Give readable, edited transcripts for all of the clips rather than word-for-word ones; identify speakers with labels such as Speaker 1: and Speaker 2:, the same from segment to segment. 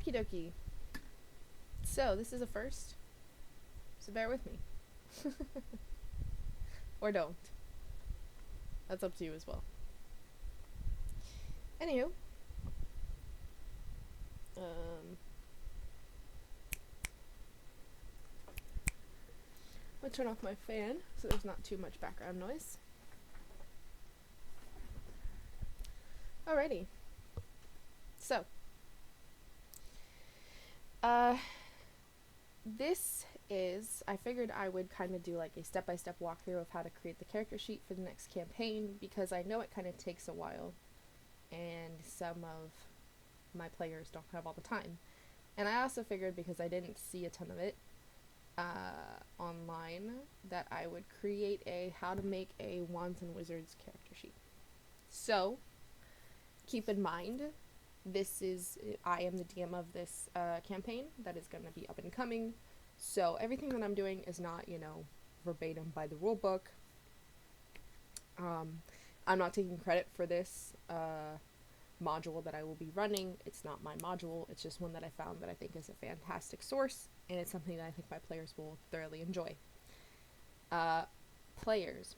Speaker 1: Okie dokie. So, this is a first. So bear with me. Or don't. That's up to you as well. Anywho. I'm gonna turn off my fan so there's not too much background noise. Alrighty. So. This is, I figured I would kind of do like a step-by-step walkthrough of how to create the character sheet for the next campaign, because I know it kind of takes a while and some of my players don't have all the time. And I also figured, because I didn't see a ton of it online, that I would create a how to make a Wands and Wizards character sheet. So keep in mind, I am the DM of this campaign that is going to be up and coming, so everything that I'm doing is not, verbatim by the rule book. I'm not taking credit for this module that I will be running. It's not my module, it's just one that I found that I think is a fantastic source, and it's something that I think my players will thoroughly enjoy. My players,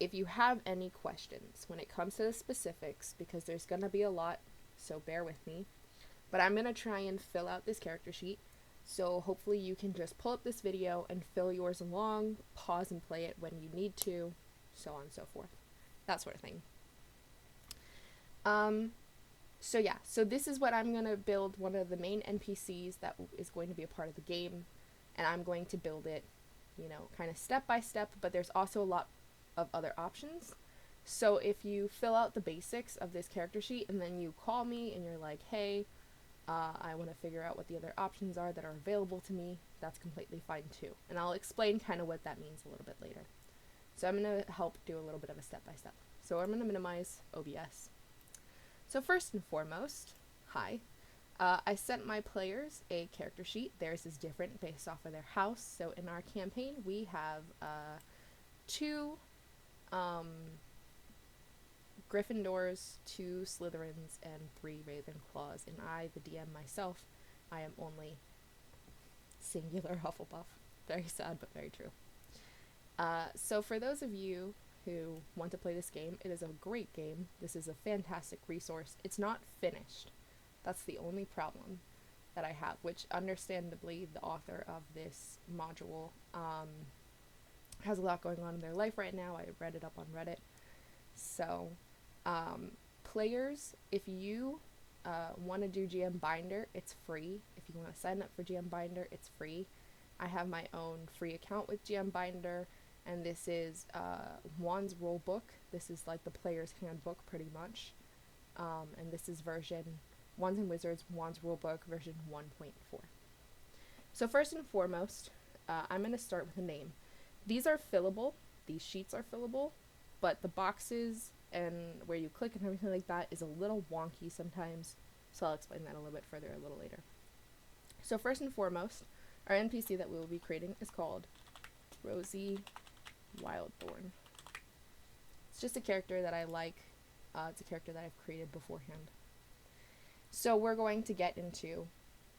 Speaker 1: if you have any questions when it comes to the specifics, because there's going to be a lot, so bear with me, but I'm going to try and fill out this character sheet, so hopefully you can just pull up this video and fill yours along, pause and play it when you need to, so on and so forth. That sort of thing. So this is what I'm going to build, one of the main NPCs that is going to be a part of the game, and I'm going to build it, kind of step by step, but there's also a lot of other options. So if you fill out the basics of this character sheet and then you call me and you're like, hey, I want to figure out what the other options are that are available to me, that's completely fine too. And I'll explain kind of what that means a little bit later. So I'm going to help do a little bit of a step-by-step. So I'm going to minimize OBS. So first and foremost, hi. I sent my players a character sheet. Theirs is different based off of their house. So in our campaign, we have 2 Gryffindors, 2 Slytherins, and 3 Ravenclaws. And I, the DM myself, I am only singular Hufflepuff. Very sad, but very true. So for those of you who want to play this game, it is a great game. This is a fantastic resource. It's not finished. That's the only problem that I have, which understandably the author of this module has a lot going on in their life right now. I read it up on Reddit. So players, if you want to do GM Binder, it's free. If you want to sign up for GM Binder, it's free. I have my own free account with GM Binder, and this is Wands Rulebook. This is like the player's handbook pretty much. And this is version Wands and Wizards Wands Rulebook version 1.4. So first and foremost, I'm going to start with a name. These are fillable. These sheets are fillable, but the boxes and where you click and everything like that is a little wonky sometimes. So I'll explain that a little bit further a little later. So first and foremost, our NPC that we will be creating is called Rosie Wildthorn. It's just a character that I like. It's a character that I've created beforehand. So we're going to get into,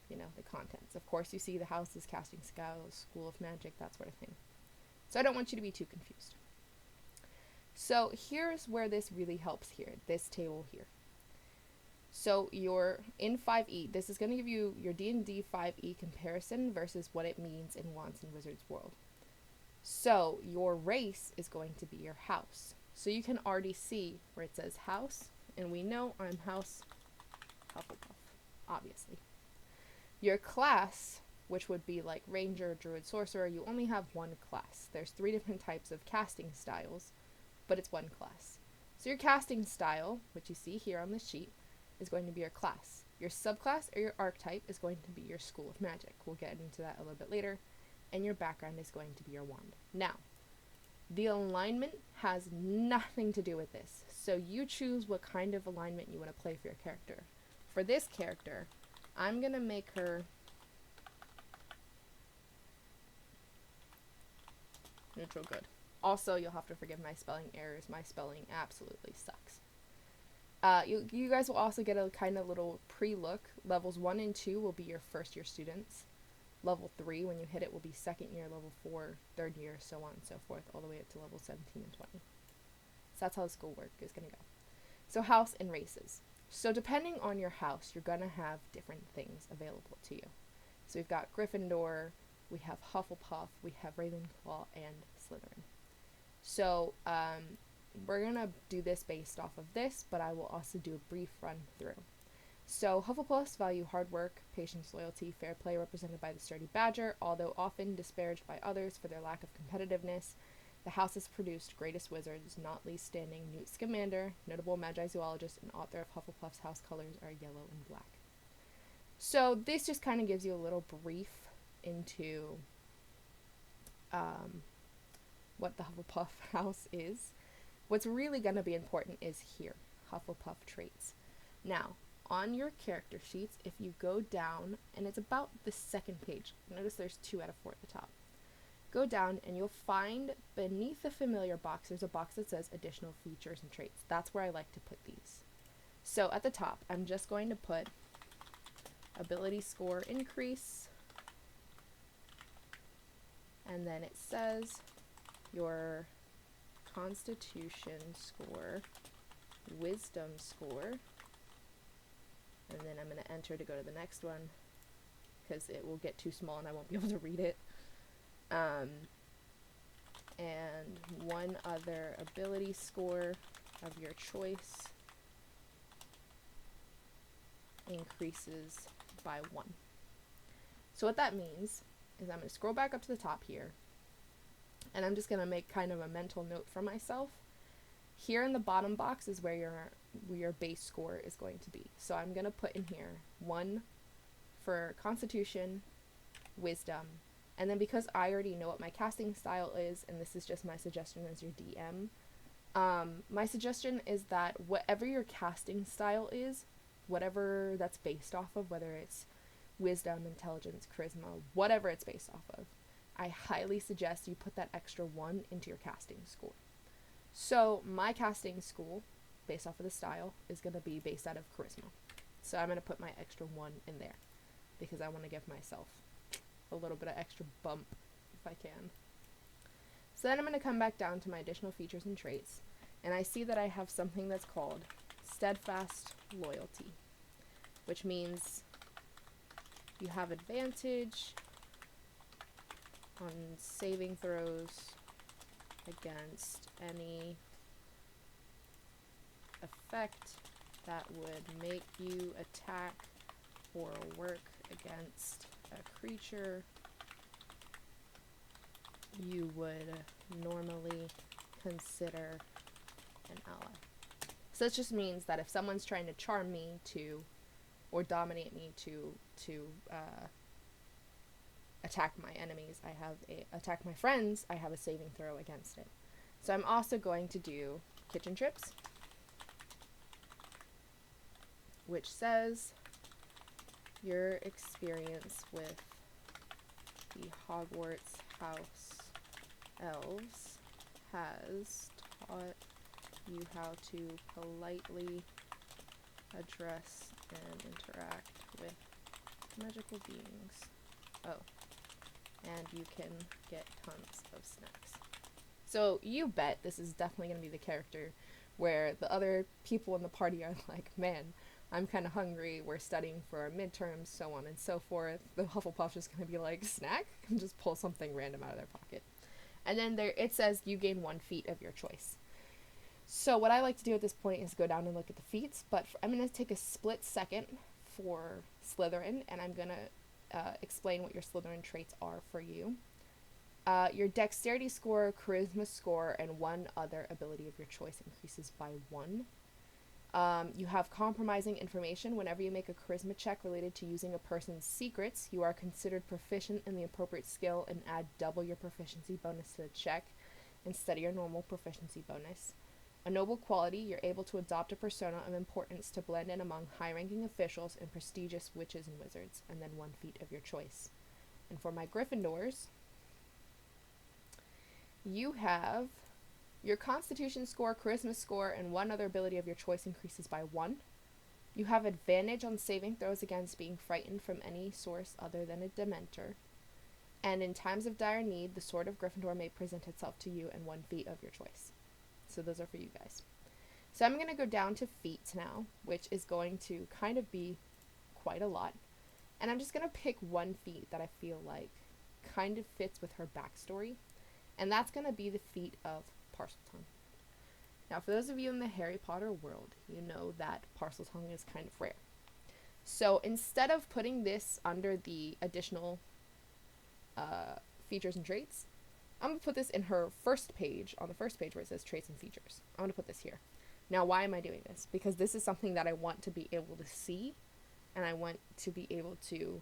Speaker 1: the contents. Of course, you see the house is Casting Spells, School of Magic, that sort of thing. So I don't want you to be too confused. So here's where this really helps here, this table here. So you're in 5e. This is going to give you your D&D 5e comparison versus what it means in Wands and Wizards world. So your race is going to be your house. So you can already see where it says house, and we know I'm House Hufflepuff, obviously. Your class, which would be like Ranger, Druid, Sorcerer, you only have one class. There's 3 different types of casting styles, but it's one class. So your casting style, which you see here on the sheet, is going to be your class. Your subclass or your archetype is going to be your School of Magic. We'll get into that a little bit later. And your background is going to be your wand. Now, the alignment has nothing to do with this. So you choose what kind of alignment you want to play for your character. For this character, I'm going to make her neutral good. Also, you'll have to forgive my spelling errors. My spelling absolutely sucks. You guys will also get a kind of little pre-look. Levels 1 and 2 will be your first year students. Level 3, when you hit it, will be second year. Level 4, third year, so on and so forth, all the way up to level 17 and 20. So that's how the school work is going to go. So house and races. So depending on your house, you're going to have different things available to you. So we've got Gryffindor, we have Hufflepuff, we have Ravenclaw, and Slytherin. So we're going to do this based off of this, but I will also do a brief run through. So Hufflepuffs value hard work, patience, loyalty, fair play represented by the sturdy badger, although often disparaged by others for their lack of competitiveness. The house has produced greatest wizards, not least standing Newt Scamander, notable magi-zoologist and author of Hufflepuff's house colors are yellow and black. So this just kind of gives you a little brief into what the Hufflepuff house is. What's really going to be important is here, Hufflepuff traits. Now, on your character sheets, if you go down, and it's about the second page, notice there's 2 out of 4 at the top. Go down and you'll find beneath the familiar box, there's a box that says additional features and traits. That's where I like to put these. So at the top, I'm just going to put ability score increase, and then it says your constitution score, wisdom score, and then I'm going to enter to go to the next one because it will get too small and I won't be able to read it. And one other ability score of your choice increases by 1. So what that means is I'm going to scroll back up to the top here, and I'm just going to make kind of a mental note for myself. Here in the bottom box is where your base score is going to be. So I'm going to put in here 1 for Constitution, Wisdom, and then because I already know what my casting style is, and this is just my suggestion as your DM, my suggestion is that whatever your casting style is, whatever that's based off of, whether it's Wisdom, Intelligence, Charisma, whatever it's based off of, I highly suggest you put that extra 1 into your casting score. So my casting school, based off of the style, is going to be based out of Charisma. So I'm going to put my extra 1 in there because I want to give myself a little bit of extra bump if I can. So then I'm going to come back down to my additional features and traits, and I see that I have something that's called Steadfast Loyalty, which means you have advantage on saving throws against any effect that would make you attack or work against a creature you would normally consider an ally. So this just means that if someone's trying to charm me to, or dominate me to attack my enemies, attack my friends, I have a saving throw against it. So I'm also going to do kitchen trips, which says your experience with the Hogwarts house elves has taught you how to politely address and interact with magical beings. Oh, and you can get tons of snacks. So you bet this is definitely going to be the character where the other people in the party are like, man, I'm kind of hungry, we're studying for our midterms, so on and so forth. The Hufflepuff's just going to be like, snack? And just pull something random out of their pocket. And then there it says you gain 1 feat of your choice. So what I like to do at this point is go down and look at the feats, but I'm going to take a split second for Slytherin, and I'm going to explain what your Slytherin traits are for you. Your dexterity score, charisma score, and 1 other ability of your choice increases by 1. You have compromising information. Whenever you make a charisma check related to using a person's secrets, you are considered proficient in the appropriate skill and add double your proficiency bonus to the check instead of your normal proficiency bonus. A noble quality, you're able to adopt a persona of importance to blend in among high-ranking officials and prestigious witches and wizards, and then 1 feat of your choice. And for my Gryffindors, you have Your Constitution score, Charisma score, and one other ability of your choice increases by 1. You have advantage on saving throws against being frightened from any source other than a Dementor. And in times of dire need, the Sword of Gryffindor may present itself to you in one feat of your choice. So those are for you guys. So I'm going to go down to feats now, which is going to kind of be quite a lot. And I'm just going to pick one feat that I feel like kind of fits with her backstory. And that's going to be the feat of Parseltongue. Now, for those of you in the Harry Potter world, you know that Parseltongue is kind of rare. So instead of putting this under the additional features and traits, I'm going to put this in her first page, on the first page where it says traits and features. I'm going to put this here. Now, why am I doing this? Because this is something that I want to be able to see, and I want to be able to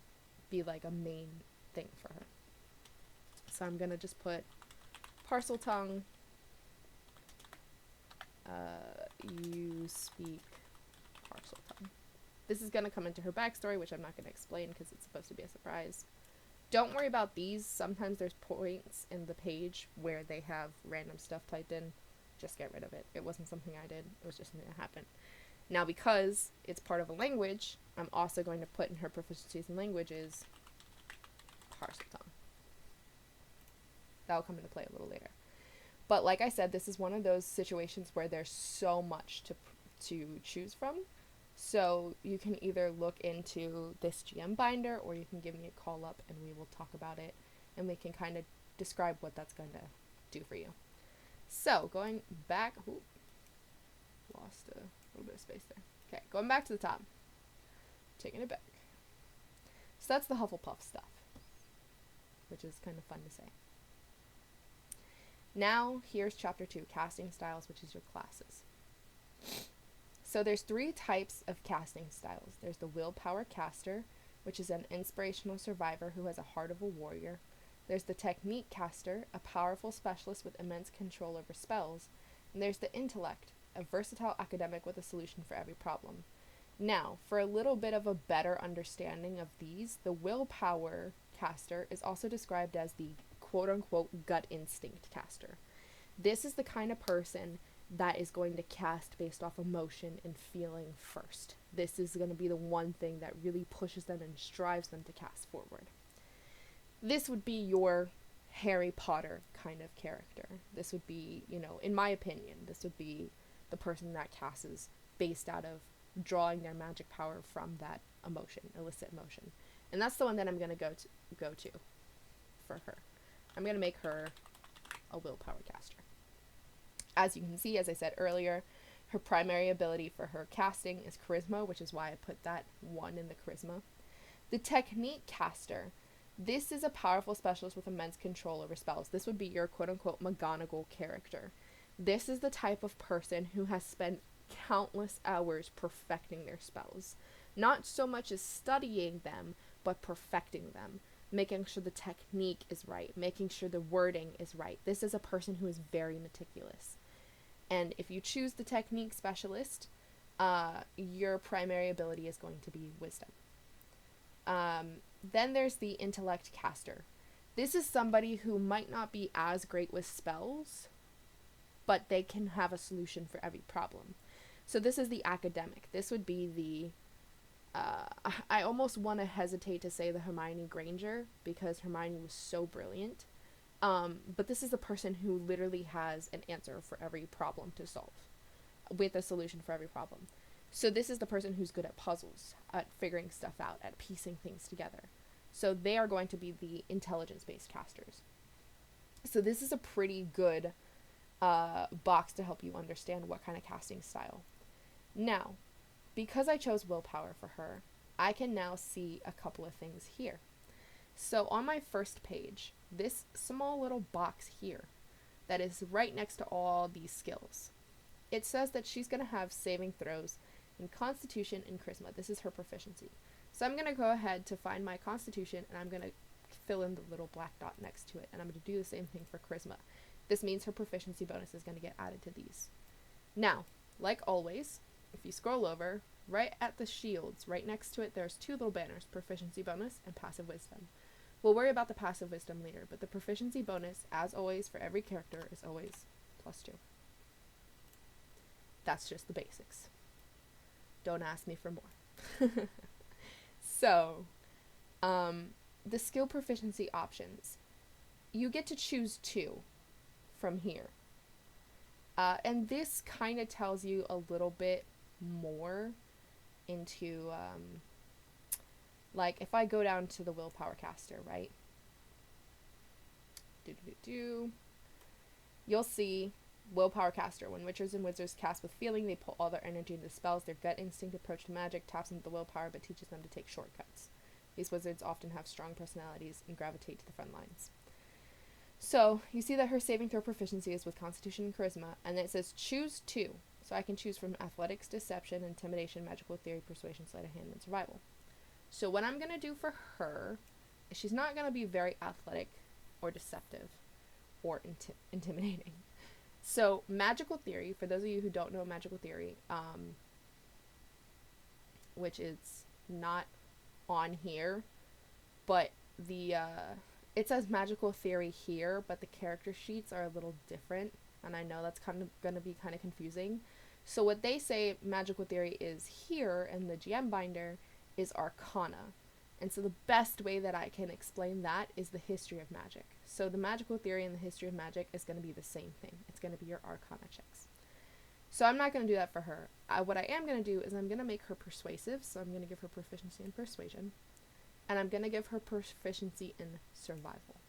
Speaker 1: be like a main thing for her. So I'm going to just put Parseltongue, you speak Parseltongue. This is going to come into her backstory, which I'm not going to explain because it's supposed to be a surprise. Don't worry about these. Sometimes there's points in the page where they have random stuff typed in. Just get rid of it. It wasn't something I did. It was just something that happened. Now, because it's part of a language, I'm also going to put in her proficiencies in languages Parseltongue. That'll come into play a little later. But like I said, this is one of those situations where there's so much to choose from. So you can either look into this GM binder, or you can give me a call up and we will talk about it, and we can kind of describe what that's going to do for you. So going back, lost a little bit of space there. Okay, going back to the top, taking it back. So that's the Hufflepuff stuff, which is kind of fun to say. Now here's chapter 2, casting styles, which is your classes. So there's 3 types of casting styles. There's the willpower caster, which is an inspirational survivor who has a heart of a warrior. There's the technique caster, a powerful specialist with immense control over spells. And there's the intellect, a versatile academic with a solution for every problem. Now, for a little bit of a better understanding of these, the willpower caster is also described as the quote-unquote gut instinct caster. This is the kind of person that is going to cast based off emotion and feeling first. This is going to be the one thing that really pushes them and strives them to cast forward. This would be your Harry Potter kind of character. This would be, in my opinion, this would be the person that casts based out of drawing their magic power from that emotion, illicit emotion. And that's the one that I'm going to go to for her. I'm going to make her a willpower caster. As you can see, as I said earlier, her primary ability for her casting is charisma, which is why I put that 1 in the charisma. The technique caster, this is a powerful specialist with immense control over spells. This would be your quote-unquote McGonagall character. This is the type of person who has spent countless hours perfecting their spells. Not so much as studying them, but perfecting them. Making sure the technique is right, making sure the wording is right. This is a person who is very meticulous. And if you choose the technique specialist, your primary ability is going to be wisdom. Then there's the intellect caster. This is somebody who might not be as great with spells, but they can have a solution for every problem. So this is the academic. This would be the I almost want to hesitate to say the Hermione Granger, because Hermione was so brilliant. But this is the person who literally has an answer for every problem to solve, with a solution for every problem. So this is the person who's good at puzzles, at figuring stuff out, at piecing things together. So they are going to be the intelligence-based casters. So this is a pretty good box to help you understand what kind of casting style. Now, because I chose willpower for her, I can now see a couple of things here. So on my first page, this small little box here that is right next to all these skills, it says that she's going to have saving throws in Constitution and Charisma. This is her proficiency. So I'm going to go ahead to find my Constitution, and I'm going to fill in the little black dot next to it, and I'm going to do the same thing for Charisma. This means her proficiency bonus is going to get added to these. Now, like always, if you scroll over, right at the shields, right next to it, there's 2 little banners, proficiency bonus and passive wisdom. We'll worry about the passive wisdom later, but the proficiency bonus, as always, for every character is always +2. That's just the basics. Don't ask me for more. So, the skill proficiency options. You get to choose 2 from here. And this kind of tells you a little bit more into, like, if I go down to the willpower caster, right? You'll see willpower caster. When witchers and wizards cast with feeling, they put all their energy into spells. Their gut instinct approach to magic taps into the willpower but teaches them to take shortcuts. These wizards often have strong personalities and gravitate to the front lines. So, you see that her saving throw proficiency is with Constitution and Charisma, and then it says choose 2. So I can choose from Athletics, Deception, Intimidation, Magical Theory, Persuasion, Sleight of Hand, and Survival. So what I'm going to do for her is she's not going to be very athletic or deceptive or intimidating. So Magical Theory, for those of you who don't know Magical Theory, which is not on here, but the it says Magical Theory here, but the character sheets are a little different, and I know that's kind of going to be kind of confusing. So what they say Magical Theory is here in the GM binder is Arcana. And so the best way that I can explain that is the history of magic. So the Magical Theory and the history of magic is going to be the same thing. It's going to be your Arcana checks. So I'm not going to do that for her. What I am going to do is I'm going to make her persuasive, so I'm going to give her proficiency in persuasion. And I'm going to give her proficiency in survival.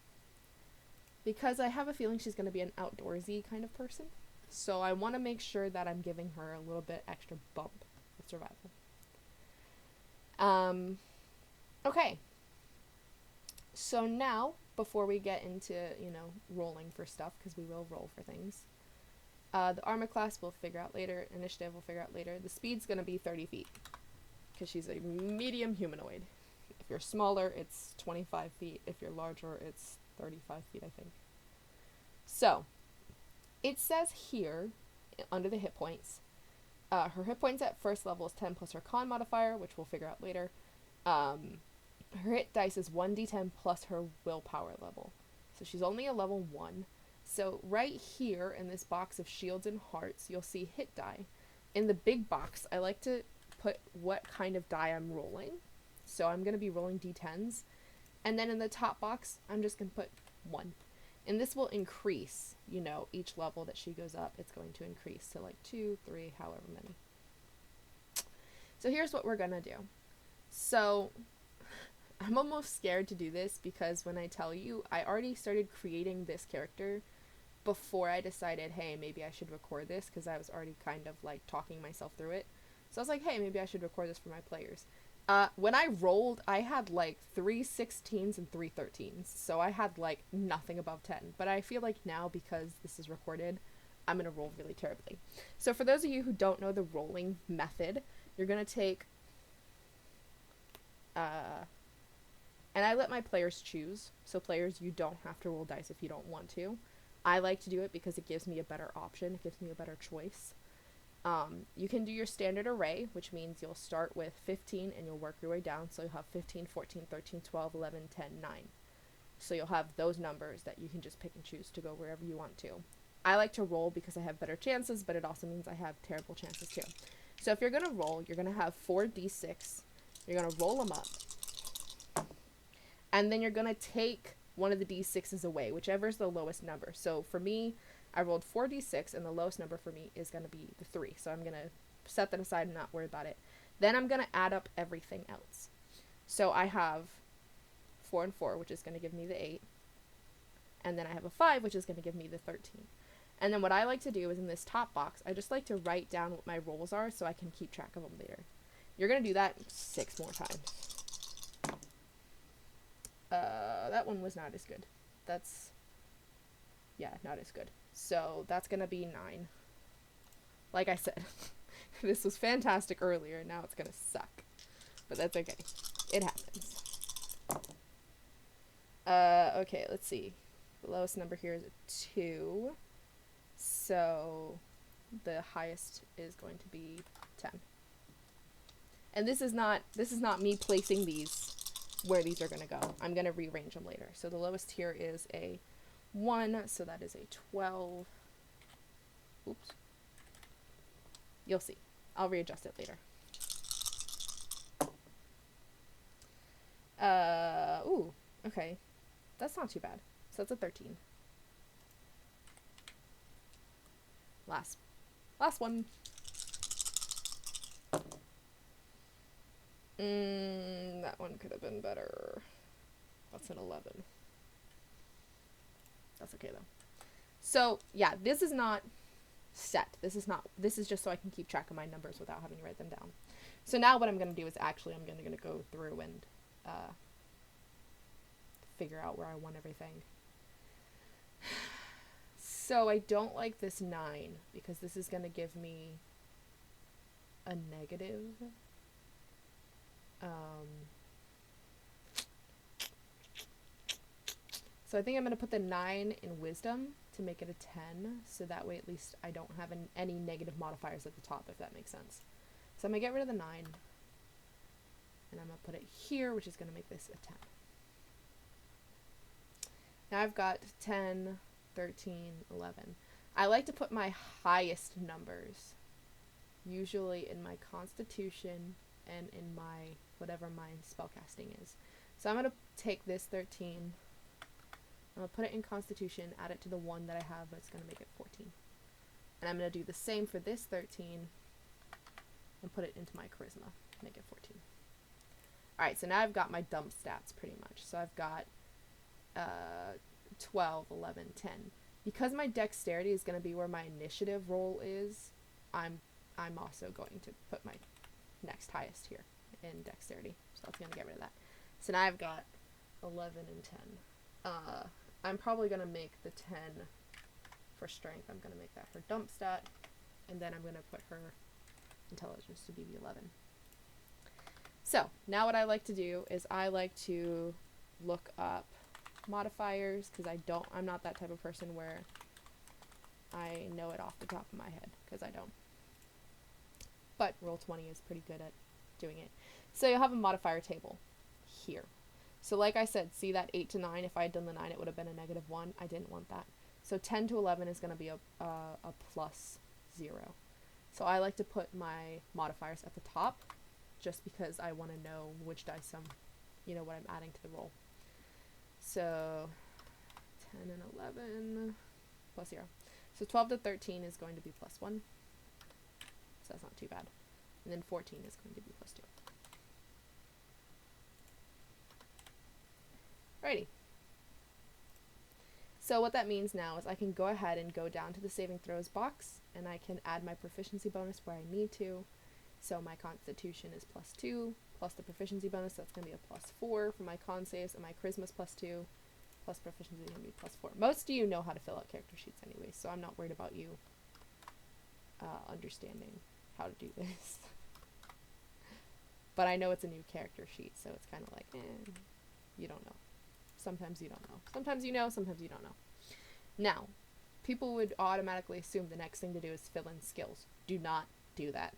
Speaker 1: Because I have a feeling she's going to be an outdoorsy kind of person. So I want to make sure that I'm giving her a little bit extra bump with survival. Okay. So now, before we get into, rolling for stuff, because we will roll for things, the armor class we'll figure out later, initiative we'll figure out later. The speed's going to be 30 feet, because she's a medium humanoid. If you're smaller, it's 25 feet. If you're larger, it's 35 feet, I think. So, it says here, under the hit points, her hit points at first level is 10 plus her con modifier, which we'll figure out later. Her hit dice is 1d10 plus her willpower level. So she's only a level 1. So right here in this box of shields and hearts, you'll see hit die. In the big box, I like to put what kind of die I'm rolling. So I'm going to be rolling d10s. And then in the top box, I'm just going to put 1. And this will increase, each level that she goes up, it's going to increase to like 2, 3, however many. So here's what we're going to do. So I'm almost scared to do this because when I tell you, I already started creating this character before I decided, hey, maybe I should record this, because I was already kind of like talking myself through it. So I was like, hey, maybe I should record this for my players. When I rolled, I had like 3 16s and 3 13s, so I had like nothing above 10. But I feel like now, because this is recorded, I'm going to roll really terribly. So for those of you who don't know the rolling method, you're going to take, and I let my players choose, so players, you don't have to roll dice if you don't want to. I like to do it because it gives me a better option, it gives me a better choice. You can do your standard array, which means you'll start with 15 and you'll work your way down. So you'll have 15, 14, 13, 12, 11, 10, 9. So you'll have those numbers that you can just pick and choose to go wherever you want to. I like to roll because I have better chances, but it also means I have terrible chances too. So if you're going to roll, you're going to have 4d6. You're going to roll them up. And then you're going to take one of the d6s away, whichever is the lowest number. So for me, I rolled 4d6, and the lowest number for me is going to be the 3. So I'm going to set that aside and not worry about it. Then I'm going to add up everything else. So I have 4 and 4, which is going to give me the 8. And then I have a 5, which is going to give me the 13. And then what I like to do is in this top box, I just like to write down what my rolls are so I can keep track of them later. You're going to do that 6 more times. That one was not as good. Not as good. So that's going to be 9. Like I said, this was fantastic earlier. Now it's going to suck. But that's okay. It happens. Okay, let's see. The lowest number here is a 2. So the highest is going to be 10. And this is not me placing these where these are going to go. I'm going to rearrange them later. So the lowest here is a 1, so that is a 12. Oops. You'll see. I'll readjust it later. Ooh, okay. That's not too bad. So that's a 13. Last one. That one could have been better. That's an 11. That's okay though. So yeah, this is not set. This is just so I can keep track of my numbers without having to write them down. So now what I'm going to do is actually I'm going to go through and figure out where I want everything. So I don't like this 9 because this is going to give me a negative. So I think I'm going to put the 9 in wisdom to make it a 10, so that way at least I don't have any negative modifiers at the top, if that makes sense. So I'm going to get rid of the 9, and I'm going to put it here, which is going to make this a 10. Now I've got 10, 13, 11. I like to put my highest numbers, usually in my constitution and in my, whatever my spellcasting is. So I'm going to take this 13, I'm going to put it in constitution, add it to the 1 that I have, that's going to make it 14. And I'm going to do the same for this 13, and put it into my charisma, make it 14. Alright, so now I've got my dump stats pretty much. So I've got 12, 11, 10. Because my dexterity is going to be where my initiative roll is, I'm also going to put my next highest here in dexterity. So that's going to get rid of that. So now I've got 11 and 10. I'm probably going to make the 10 for strength. I'm going to make that her dump stat. And then I'm going to put her intelligence to be the 11. So now what I like to do is I like to look up modifiers, because I'm not that type of person where I know it off the top of my head, because I don't. But Roll20 is pretty good at doing it. So you'll have a modifier table here. So like I said, see that 8 to 9, if I had done the 9 it would have been a -1. I didn't want that. So 10 to 11 is going to be a +0. So I like to put my modifiers at the top, just because I want to know which dice what I'm adding to the roll. So 10 and 11 +0. So 12 to 13 is going to be +1. So that's not too bad. And then 14 is going to be +2. Alrighty. So what that means now is I can go ahead and go down to the saving throws box, and I can add my proficiency bonus where I need to. So my constitution is +2, plus the proficiency bonus, that's going to be a +4 for my con saves, and my charisma's +2, plus proficiency is going to be +4. Most of you know how to fill out character sheets anyway, so I'm not worried about you understanding how to do this. But I know it's a new character sheet, so it's kind of like, you don't know. Sometimes you don't know. Sometimes you know, sometimes you don't know. Now, people would automatically assume the next thing to do is fill in skills. Do not do that.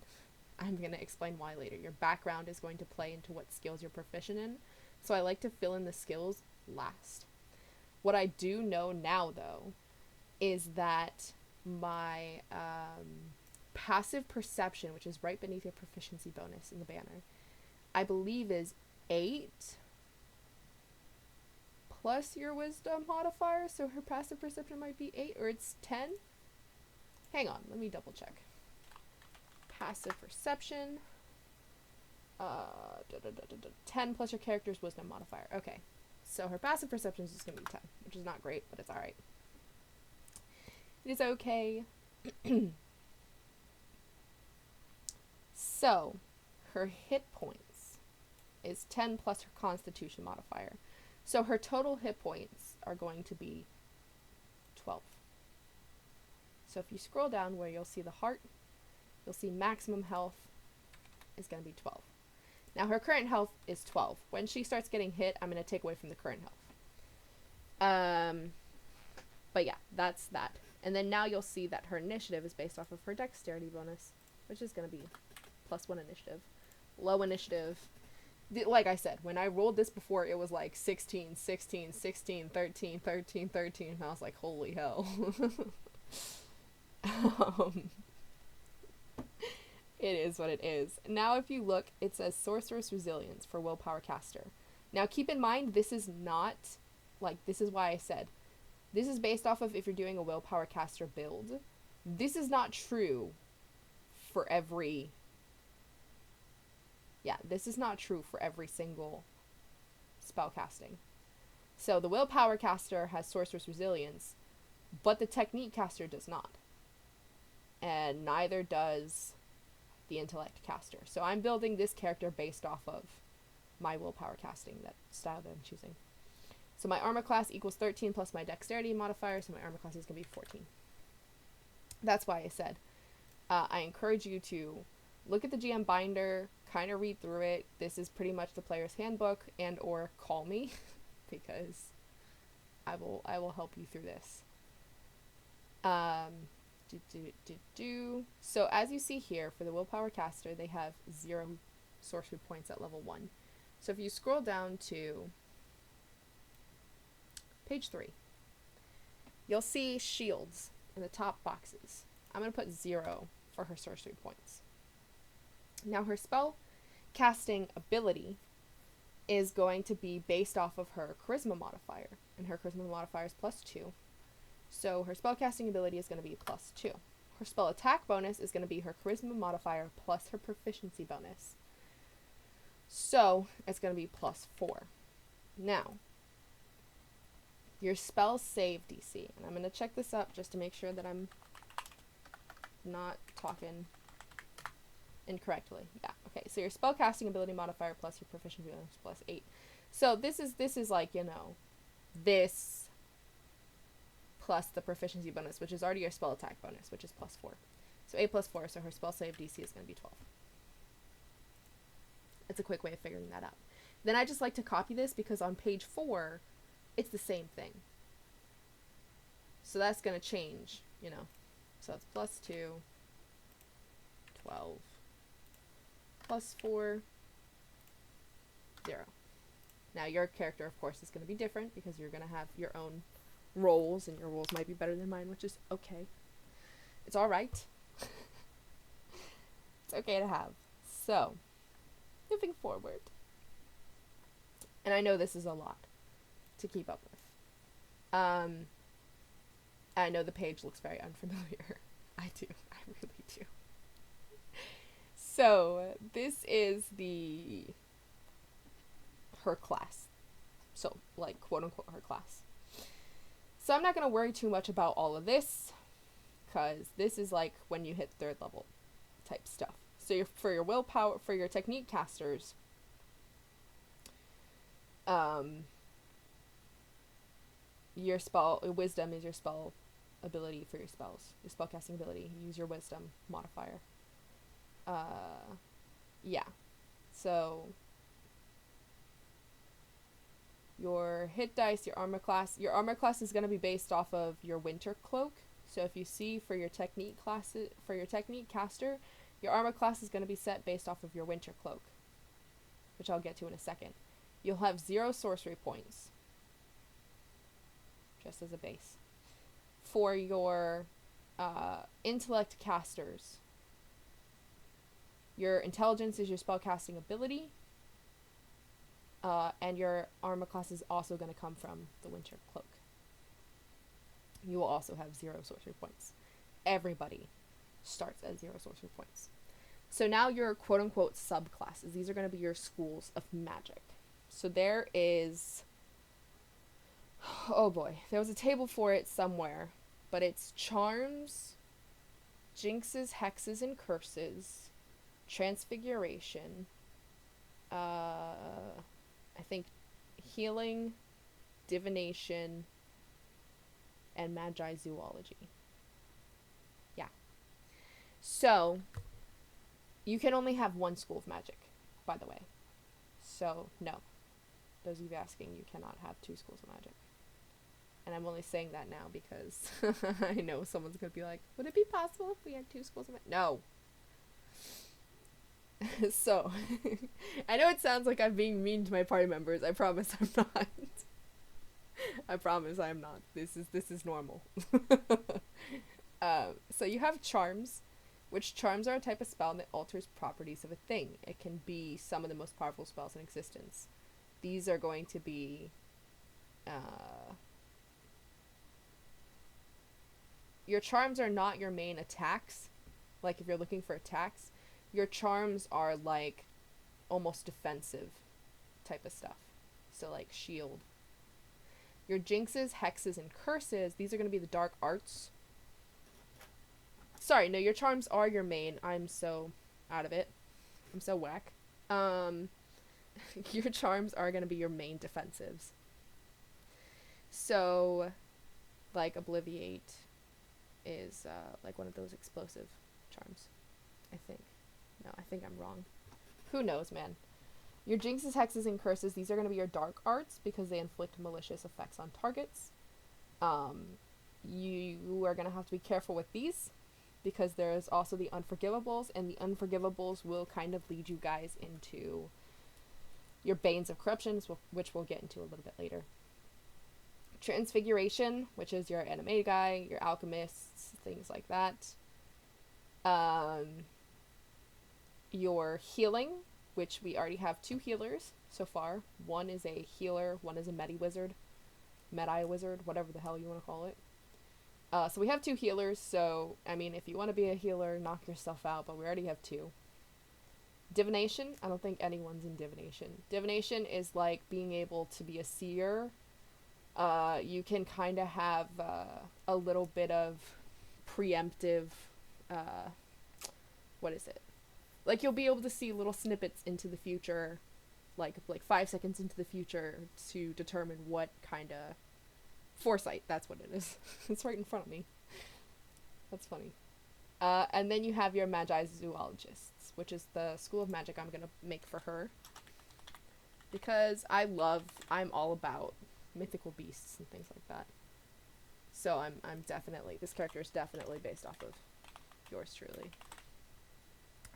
Speaker 1: I'm going to explain why later. Your background is going to play into what skills you're proficient in, so I like to fill in the skills last. What I do know now, though, is that my passive perception, which is right beneath your proficiency bonus in the banner, I believe is 8 plus your wisdom modifier, so her passive perception might be 8, or it's 10. Hang on, let me double check. Passive perception, 10 plus your character's wisdom modifier. Okay, so her passive perception is just going to be 10, which is not great, but it's alright. It is okay. So, her hit points is 10 plus her constitution modifier. So her total hit points are going to be 12. So if you scroll down where you'll see the heart, you'll see maximum health is going to be 12. Now her current health is 12. When she starts getting hit, I'm going to take away from the current health. But yeah, that's that. And then now you'll see that her initiative is based off of her dexterity bonus, which is going to be +1 initiative. Low initiative. Like I said, when I rolled this before, it was like 16, 16, 16, 13, 13, 13, and I was like, holy hell. It is what it is. Now, if you look, it says Sorceress Resilience for Willpower Caster. Now, keep in mind, this is not, like, this is why I said, this is based off of if you're doing a Willpower Caster build. This is not true for every, this is not true for every single spell casting. So, the Willpower Caster has Sorceress Resilience, but the Technique Caster does not. And neither does the Intellect Caster. So I'm building this character based off of my Willpower casting, that style that I'm choosing. So my armor class equals 13 plus my dexterity modifier, so my armor class is going to be 14. That's why I said I encourage you to look at the GM binder, kind of read through it. This is pretty much the player's handbook, and or call me because I will help you through this. So as you see here, for the Willpower Caster, they have 0 sorcery points at level 1. So if you scroll down to page 3, you'll see shields in the top boxes. I'm going to put 0 for her sorcery points. Now her spell casting ability is going to be based off of her charisma modifier, and her charisma modifier is +2. So her spellcasting ability is going to be +2. Her spell attack bonus is going to be her charisma modifier plus her proficiency bonus. So it's going to be +4. Now, your spell save DC, and I'm going to check this up just to make sure that I'm not talking incorrectly. Yeah, okay. So your spellcasting ability modifier plus your proficiency bonus +8. So this is like, you know, this plus the proficiency bonus, which is already your spell attack bonus, which is +4. So 8 + 4, so her spell save DC is going to be 12. It's a quick way of figuring that out. Then I just like to copy this because on page 4, it's the same thing. So that's going to change, you know. So it's +2, 12, +4, 0. Now your character, of course, is going to be different because you're going to have your own rolls, and your rolls might be better than mine, which is okay. It's alright. It's okay to have. So, moving forward. And I know this is a lot to keep up with. I know the page looks very unfamiliar. I do. I really do. So, this is her class. So, like, quote unquote, her class. So I'm not going to worry too much about all of this, because this is like when you hit 3rd level type stuff. So for your willpower, for your technique casters, your wisdom is your spell ability for your spells. Your spell casting ability. You use your wisdom modifier. Yeah. So your hit dice, your armor class is going to be based off of your winter cloak. So if you see for your technique classes, for your technique caster, your armor class is going to be set based off of your winter cloak, which I'll get to in a second. You'll have 0 sorcery points, just as a base. For your intellect casters, your intelligence is your spellcasting ability. And your armor class is also going to come from the winter cloak. You will also have 0 sorcery points. Everybody starts at 0 sorcery points. So now your quote-unquote subclasses. These are going to be your schools of magic. So there is... Oh boy. There was a table for it somewhere. But it's charms, jinxes, hexes, and curses, transfiguration, I think healing, divination, and magi zoology. Yeah. So, you can only have one school of magic, by the way. So, no. Those of you asking, you cannot have 2 schools of magic. And I'm only saying that now because I know someone's going to be like, would it be possible if we had 2 schools of magic? No. So, I know it sounds like I'm being mean to my party members. I promise I'm not. I promise I'm not. This is normal. So you have charms. which charms are a type of spell that alters properties of a thing. It can be some of the most powerful spells in existence. These are going to be your charms are not your main attacks. Like if you're looking for attacks, your charms are like almost defensive type of stuff. So like shield. Your jinxes, hexes, and curses, these are going to be the dark arts. Sorry, no, your charms are your main. I'm so out of it. I'm so whack. Your charms are going to be your main defensives. So, like, Obliviate is, like, one of those explosive charms. I think. No, I think I'm wrong. Who knows, man. Your jinxes, hexes, and curses, these are going to be your dark arts because they inflict malicious effects on targets. You are going to have to be careful with these because there's also the unforgivables, and the unforgivables will kind of lead you guys into your banes of corruption, which we'll get into a little bit later. Transfiguration, which is your anime guy, your alchemists, things like that. Your healing, which we already have 2 healers so far. One is a healer, one is a medi-wizard, whatever the hell you want to call it. So we have 2 healers, so, I mean, if you want to be a healer, knock yourself out, but we already have 2. Divination, I don't think anyone's in divination. Divination is like being able to be a seer. You can kind of have a little bit of preemptive, what is it? Like, you'll be able to see little snippets into the future, like 5 seconds into the future, to determine what kind of foresight, that's what it is. It's right in front of me. That's funny. And then you have your magi zoologists, which is the school of magic I'm gonna make for her. Because I'm all about mythical beasts and things like that. So I'm definitely, this character is definitely based off of yours truly.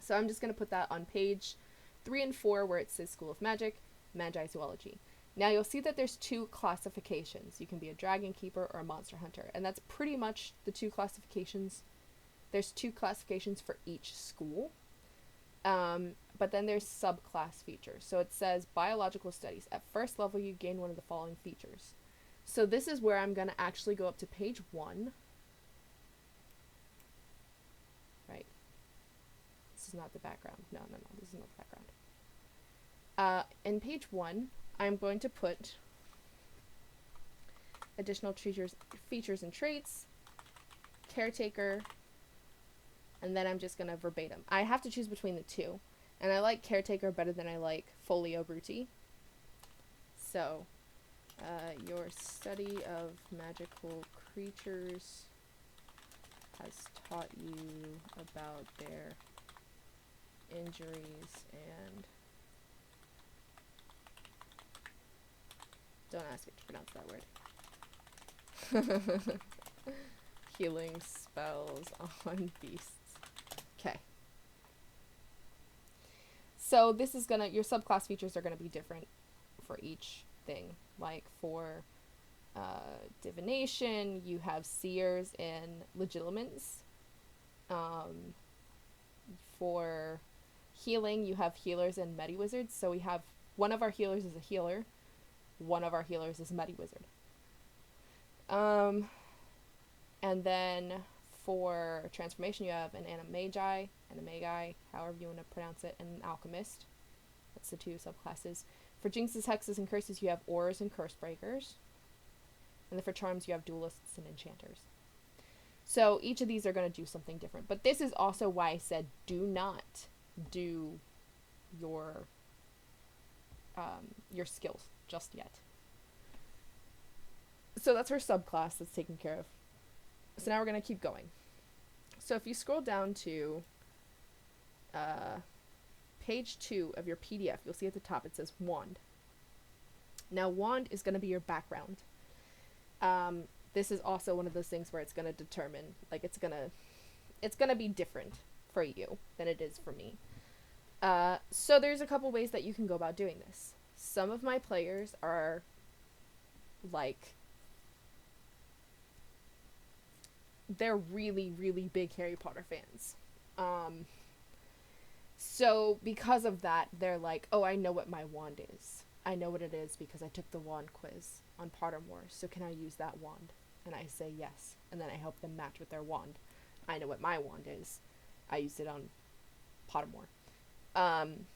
Speaker 1: So I'm just gonna put that on page 3 and 4 where it says School of Magic, Magi Zoology. Now you'll see that there's 2 classifications. You can be a dragon keeper or a monster hunter, and that's pretty much the 2 classifications. There's 2 classifications for each school, but then there's subclass features. So it says biological studies. At first level, you gain one of the following features. So this is where I'm going to actually go up to page 1. Right. This is not the background. No, this is not the background. In page 1, I'm going to put additional features and traits, caretaker, and then I'm just going to verbatim. I have to choose between the 2, and I like caretaker better than I like folio bruti. So, your study of magical creatures has taught you about their injuries and... Don't ask me to pronounce that word. Healing spells on beasts. Okay. So this is gonna, your subclass features are gonna be different for each thing. Like for divination, you have seers and legilimens. For healing, you have healers and medi-wizards. So we have, one of our healers is a healer. One of our healers is a medi-wizard. And then for transformation, you have an animagi, however you want to pronounce it, and an alchemist. That's the 2 subclasses. For jinxes, hexes, and curses, you have aurors and curse breakers. And then for charms, you have duelists and enchanters. So each of these are going to do something different. But this is also why I said do not do your skills just yet. So that's our subclass that's taken care of. So now we're going to keep going. So if you scroll down to page 2 of your PDF, you'll see at the top it says wand. Now wand is going to be your background. This is also one of those things where it's going to determine, like it's going to be different for you than it is for me. So there's a couple ways that you can go about doing this. Some of my players are like, they're really, really big Harry Potter fans. Um, so because of that, they're like, oh, I know what my wand is. I know what it is because I took the wand quiz on Pottermore. So can I use that wand? And I say yes. And then I help them match with their wand. I know what my wand is. I used it on Pottermore.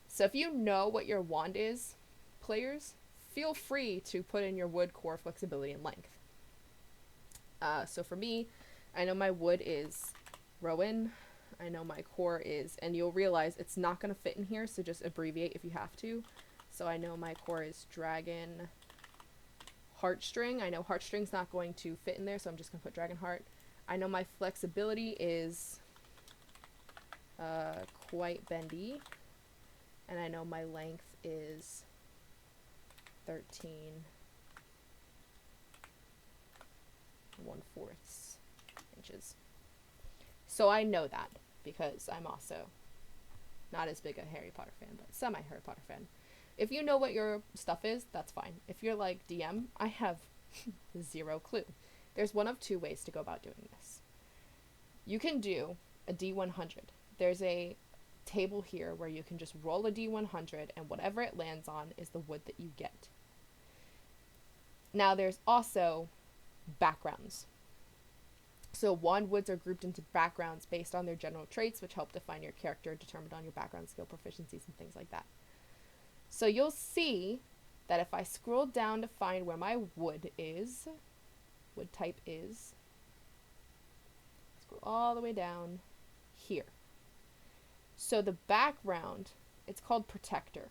Speaker 1: So if you know what your wand is, players, feel free to put in your wood core flexibility and length. So for me, I know my wood is Rowan. I know my core is, and you'll realize it's not going to fit in here, so just abbreviate if you have to. So I know my core is Dragon Heartstring. I know Heartstring's not going to fit in there, so I'm just going to put Dragon Heart. I know my flexibility is quite bendy. And I know my length is 13 1/4 inches. So I know that because I'm also not as big a Harry Potter fan, but semi-Harry Potter fan. If you know what your stuff is, that's fine. If you're like DM, I have zero clue. There's one of two ways to go about doing this. You can do a D100. There's a table here where you can just roll a D100 and whatever it lands on is the wood that you get. Now there's also backgrounds. So wand woods are grouped into backgrounds based on their general traits, which help define your character, determined on your background skill proficiencies and things like that. So you'll see that if I scroll down to find where my wood type is, scroll all the way down here. So the background, it's called Protector.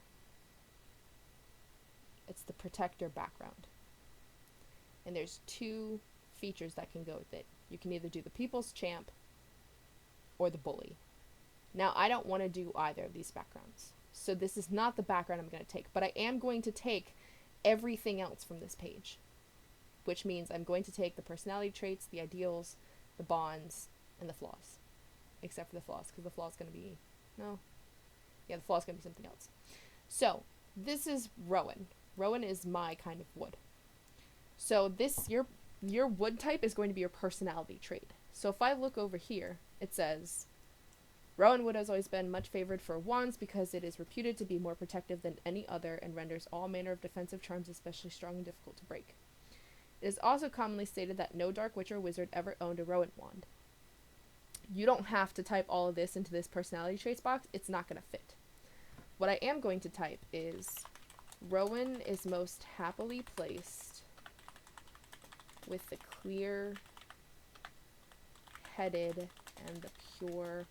Speaker 1: It's the Protector background. And there's two features that can go with it. You can either do the People's Champ or the Bully. Now, I don't want to do either of these backgrounds. So this is not the background I'm going to take, but I am going to take everything else from this page, which means I'm going to take the personality traits, the ideals, the bonds, and the flaws. Except for the flaws, because the flaw is going to be... No. Yeah, the flaw is going to be something else. So, this is Rowan. Rowan is my kind of wood. So this, your wood type is going to be your personality trait. So if I look over here, it says, Rowan wood has always been much favored for wands because it is reputed to be more protective than any other and renders all manner of defensive charms especially strong and difficult to break. It is also commonly stated that no dark witch or wizard ever owned a Rowan wand. You don't have to type all of this into this personality traits box. It's not going to fit. What I am going to type is Rowan is most happily placed with the clear-headed and the pure-hearted.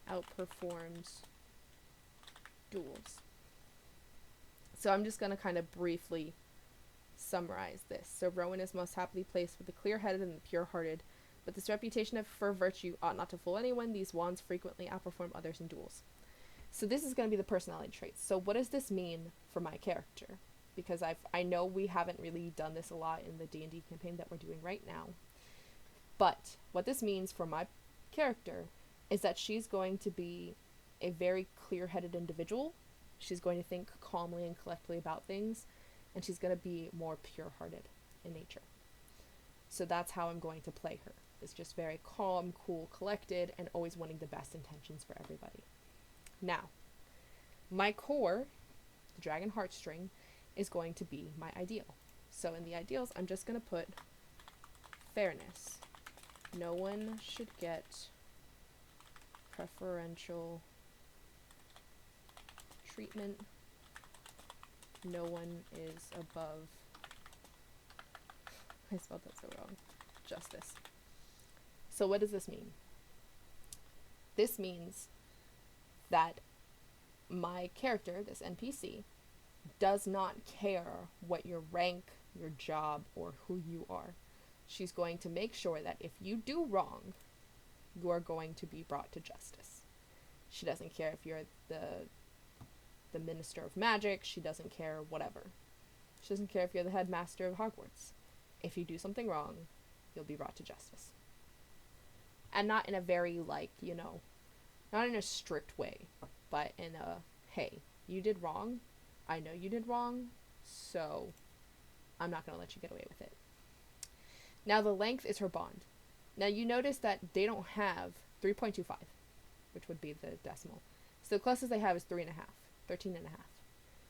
Speaker 1: Outperforms duels. So I'm just going to kind of briefly summarize this. So Rowan is most happily placed with the clear-headed and the pure-hearted. With this reputation for virtue ought not to fool anyone. These wands frequently outperform others in duels. So this is going to be the personality traits. So what does this mean for my character? Because I know we haven't really done this a lot in the D&D campaign that we're doing right now. But what this means for my character is that she's going to be a very clear-headed individual. She's going to think calmly and collectively about things. And she's going to be more pure-hearted in nature. So that's how I'm going to play her. It's just very calm, cool, collected, and always wanting the best intentions for everybody. Now, my core, the Dragon Heartstring, is going to be my ideal. So in the ideals, I'm just going to put fairness. No one should get preferential treatment. No one is above... I spelled that so wrong. Justice. So what does this mean? This means that my character, this NPC, does not care what your rank, your job, or who you are. She's going to make sure that if you do wrong, you are going to be brought to justice. She doesn't care if you're the Minister of Magic. She doesn't care whatever. She doesn't care if you're the headmaster of Hogwarts. If you do something wrong, you'll be brought to justice. And not in a very, like, you know, not in a strict way, but in a, hey, you did wrong. I know you did wrong, So I'm not going to let you get away with it. Now the length is her bond. Now you notice that they don't have 3.25, which would be the decimal. So the closest they have is 3.5, 13.5.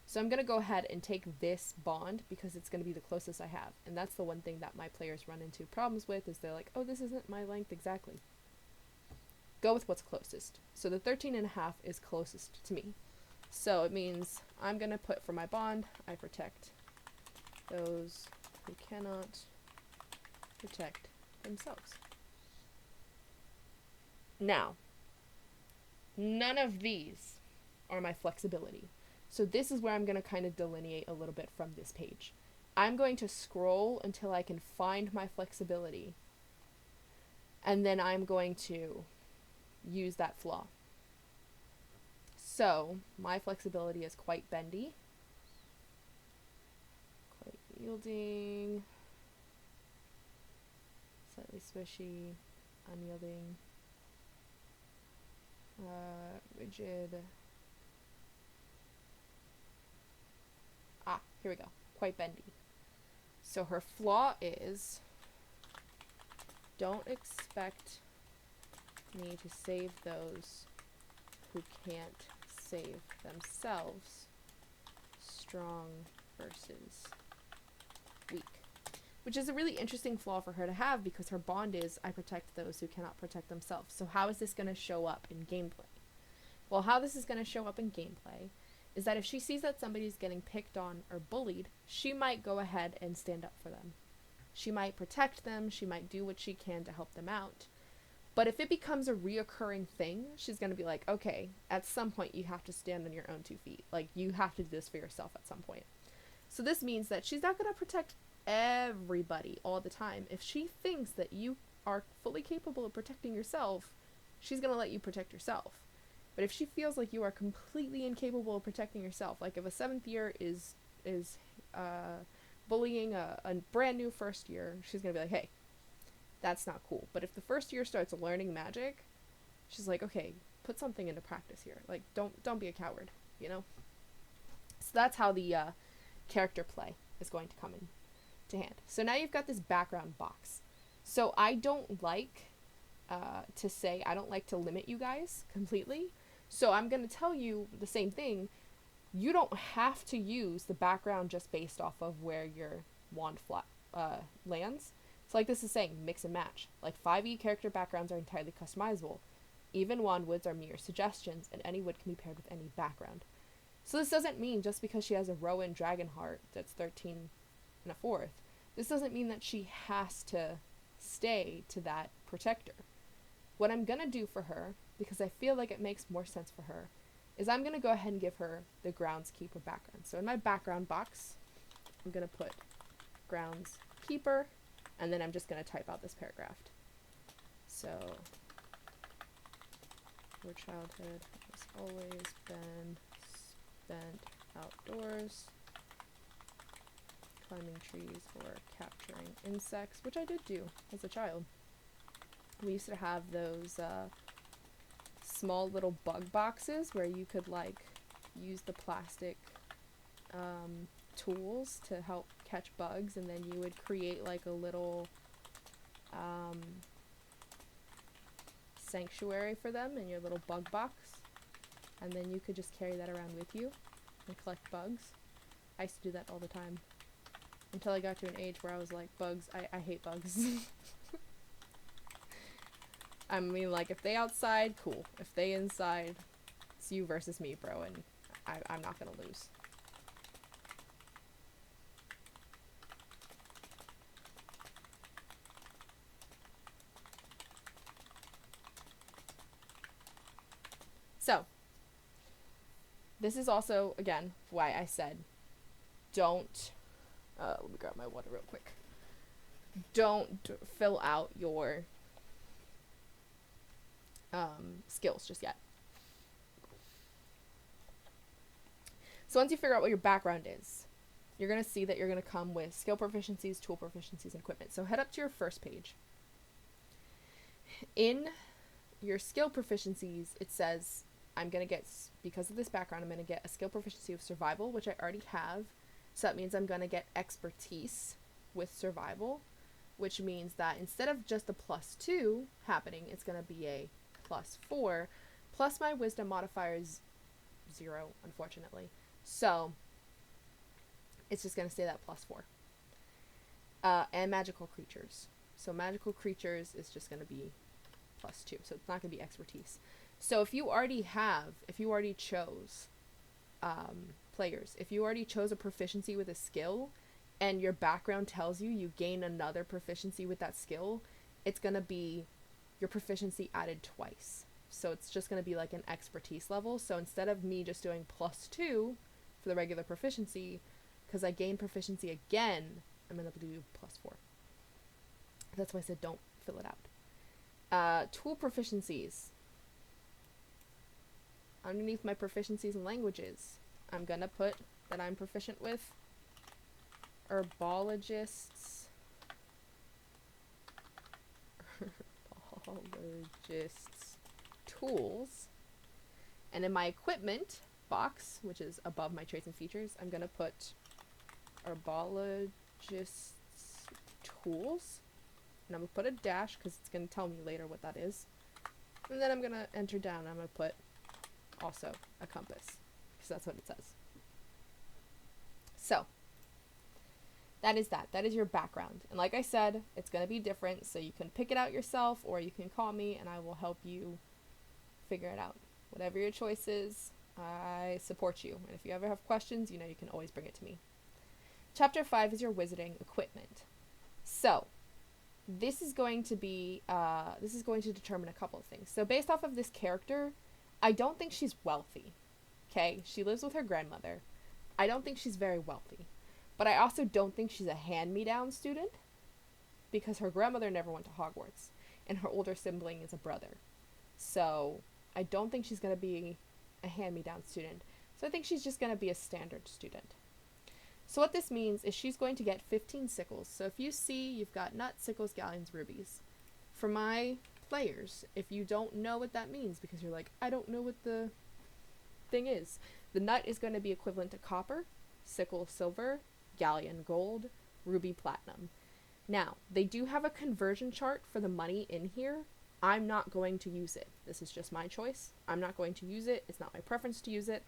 Speaker 1: So I'm going to go ahead and take this bond because it's going to be the closest I have. And that's the one thing that my players run into problems with, is they're like, oh, this isn't my length exactly. Go with what's closest. So the 13.5 is closest to me. So it means I'm going to put for my bond, I protect those who cannot protect themselves. Now, none of these are my flexibility. So this is where I'm going to kind of delineate a little bit from this page. I'm going to scroll until I can find my flexibility, and then I'm going to use that flaw. So my flexibility is quite bendy, quite yielding, slightly swishy, unyielding, rigid. Here we go. Quite bendy. So her flaw is, don't expect me to save those who can't save themselves. Strong versus weak. Which is a really interesting flaw for her to have, because her bond is, I protect those who cannot protect themselves. So how is this going to show up in gameplay? Well, how this is going to show up in gameplay is that if she sees that somebody's getting picked on or bullied, she might go ahead and stand up for them. She might protect them, she might do what she can to help them out. But if it becomes a reoccurring thing, she's going to be like, okay, at some point you have to stand on your own 2 feet. Like, you have to do this for yourself at some point. So this means that she's not going to protect everybody all the time. If she thinks that you are fully capable of protecting yourself, she's going to let you protect yourself. But if she feels like you are completely incapable of protecting yourself, like if a 7th year is bullying a brand new 1st year, she's going to be like, hey, that's not cool. But if the 1st year starts learning magic, she's like, okay, put something into practice here. Like, don't be a coward, you know? So that's how the character play is going to come in to hand. So now you've got this background box. So I don't like I don't like to limit you guys completely. So I'm going to tell you the same thing. You don't have to use the background just based off of where your wand lands. So like this is saying, mix and match. Like 5e character backgrounds are entirely customizable. Even wand woods are mere suggestions, and any wood can be paired with any background. So this doesn't mean just because she has a Rowan Dragonheart that's 13 1/4, this doesn't mean that she has to stay to that protector. What I'm going to do for her, because I feel like it makes more sense for her, is I'm going to go ahead and give her the Groundskeeper background. So in my background box, I'm going to put Groundskeeper, and then I'm just going to type out this paragraph. So, your childhood has always been spent outdoors, climbing trees or capturing insects, which I did do as a child. We used to have those small little bug boxes where you could like use the plastic tools to help catch bugs, and then you would create like a little sanctuary for them in your little bug box, and then you could just carry that around with you and collect bugs. I used to do that all the time until I got to an age where I was like, bugs, I hate bugs. I mean, like, if they outside, cool. If they inside, it's you versus me, bro, and I'm not gonna lose. So, this is also, again, why I said, don't, let me grab my water real quick. Don't fill out your skills just yet. So once you figure out what your background is, you're going to see that you're going to come with skill proficiencies, tool proficiencies, and equipment. So head up to your first page. In your skill proficiencies, it says, I'm going to get, because of this background, I'm going to get a skill proficiency of survival, which I already have. So that means I'm going to get expertise with survival, which means that instead of just a +2 happening, it's going to be a +4, plus my wisdom modifier is 0, unfortunately. So it's just going to stay that +4. And magical creatures. So magical creatures is just going to be +2. So it's not going to be expertise. So if you already chose players, if you already chose a proficiency with a skill and your background tells you gain another proficiency with that skill, it's going to be your proficiency added twice. So it's just going to be like an expertise level. So instead of me just doing +2 for the regular proficiency, because I gain proficiency again, I'm going to do +4. That's why I said don't fill it out. Tool proficiencies. Underneath my proficiencies in languages, I'm going to put that I'm proficient with herbologists. Herbologists tools. And in my equipment box, which is above my traits and features, I'm going to put herbologists tools. And I'm going to put a dash because it's going to tell me later what that is. And then I'm going to enter down. I'm going to put also a compass because that's what it says. So that is that. That is your background. And like I said, it's going to be different. So you can pick it out yourself or you can call me and I will help you figure it out. Whatever your choice is, I support you. And if you ever have questions, you know you can always bring it to me. Chapter 5 is your wizarding equipment. So this is going to determine a couple of things. So based off of this character, I don't think she's wealthy. Okay? She lives with her grandmother. I don't think she's very wealthy. But I also don't think she's a hand-me-down student because her grandmother never went to Hogwarts and her older sibling is a brother. So I don't think she's going to be a hand-me-down student. So I think she's just going to be a standard student. So what this means is she's going to get 15 sickles. So if you see, you've got nuts, sickles, galleons, rubies. For my players, if you don't know what that means, because you're like, I don't know what the thing is, the nut is going to be equivalent to copper, sickle, silver, galleon, gold, ruby, platinum. Now, they do have a conversion chart for the money in here. I'm not going to use it. This is just my choice. I'm not going to use it. It's not my preference to use it.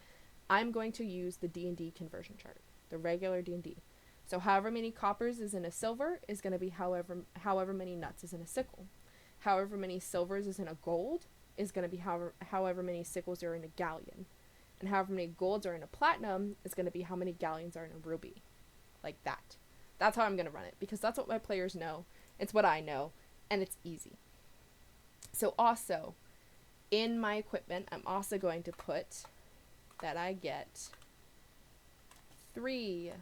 Speaker 1: I'm going to use the D&D conversion chart. The regular D&D. So however many coppers is in a silver is going to be however many nuts is in a sickle. However many silvers is in a gold is going to be however many sickles are in a galleon. And however many golds are in a platinum is going to be how many galleons are in a ruby. Like that. That's how I'm going to run it because that's what my players know. It's what I know. And it's easy. So also, in my equipment, I'm also going to put that I get 3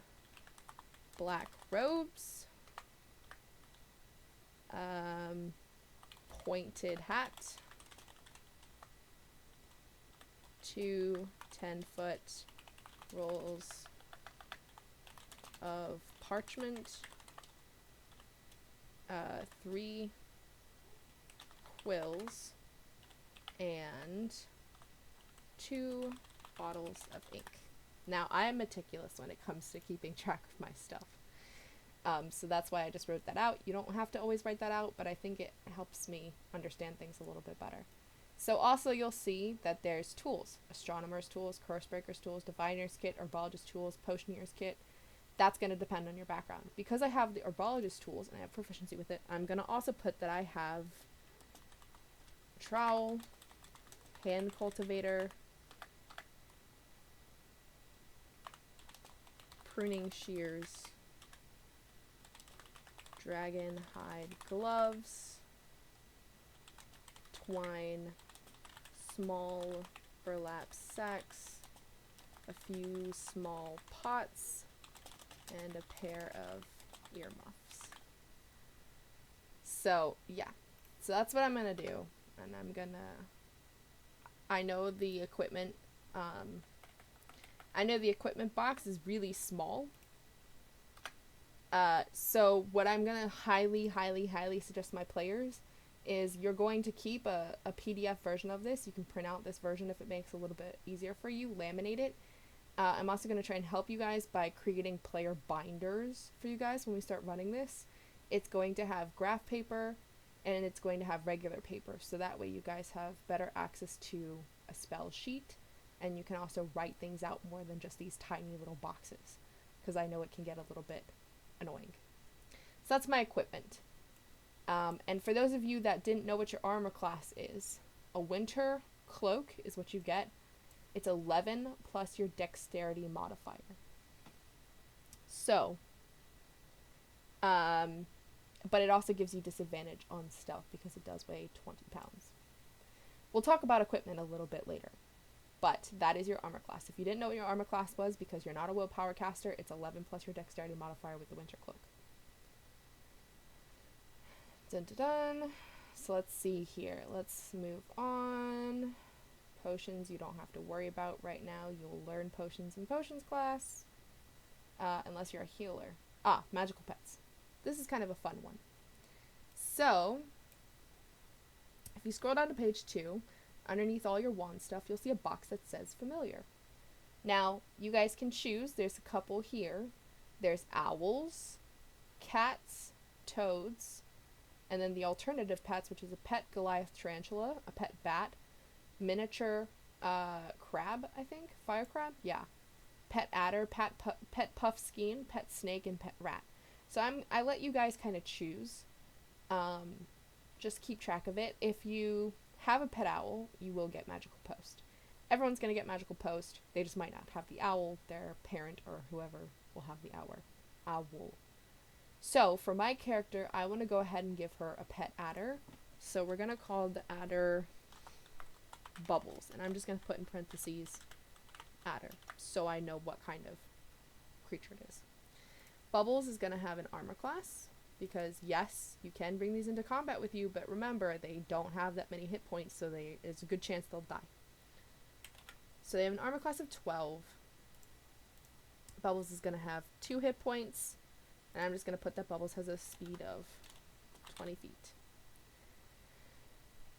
Speaker 1: black robes, pointed hat, 2 10-foot rolls of parchment, 3 quills, and 2 bottles of ink. Now, I am meticulous when it comes to keeping track of my stuff. So that's why I just wrote that out. You don't have to always write that out, but I think it helps me understand things a little bit better. So also you'll see that there's tools. Astronomer's tools, Cursebreaker's tools, Diviner's kit, Herbologist tools, Potioneer's kit. That's going to depend on your background. Because I have the Herbologist tools and I have proficiency with it, I'm going to also put that I have Trowel, Hand Cultivator, Pruning shears, dragon hide gloves, twine, small burlap sacks, a few small pots, and a pair of earmuffs. So yeah, so that's what I'm gonna do, and I know the equipment box is really small. So what I'm going to highly suggest to my players is you're going to keep a PDF version of this. You can print out this version if it makes it a little bit easier for you, laminate it, I'm also going to try and help you guys by creating player binders for you guys when we start running this. It's going to have graph paper and it's going to have regular paper, so that way you guys have better access to a spell sheet, and you can also write things out more than just these tiny little boxes, because I know it can get a little bit annoying. So that's my equipment. And for those of you that didn't know what your armor class is, a winter cloak is what you get. It's 11 plus your dexterity modifier. So, but it also gives you disadvantage on stealth because it does weigh 20 pounds. We'll talk about equipment a little bit later, but that is your armor class. If you didn't know what your armor class was because you're not a willpower caster, it's 11 plus your dexterity modifier with the winter cloak. Dun dun dun. So let's see here. Let's move on. Potions you don't have to worry about right now. You'll learn potions in potions class. Unless you're a healer. Magical pets. This is kind of a fun one. So, if you scroll down to page 2, underneath all your wand stuff, you'll see a box that says familiar. Now, you guys can choose. There's a couple here. There's owls, cats, toads, and then the alternative pets, which is a pet Goliath tarantula, a pet bat, miniature crab, I think, fire crab, yeah, pet adder, pet puff skein, pet snake, and pet rat. So I let you guys kind of choose. Just keep track of it. If you have a pet owl, you will get magical post. Everyone's gonna get magical post. They just might not have the owl. Their parent or whoever will have the owl. So for my character, I want to go ahead and give her a pet adder. So we're gonna call the adder Bubbles, and I'm just going to put in parentheses adder so I know what kind of creature it is. Bubbles is going to have an armor class because yes, you can bring these into combat with you, but remember they don't have that many hit points, so there's a good chance they'll die. So they have an armor class of 12. Bubbles is going to have 2 hit points, and I'm just going to put that Bubbles has a speed of 20 feet.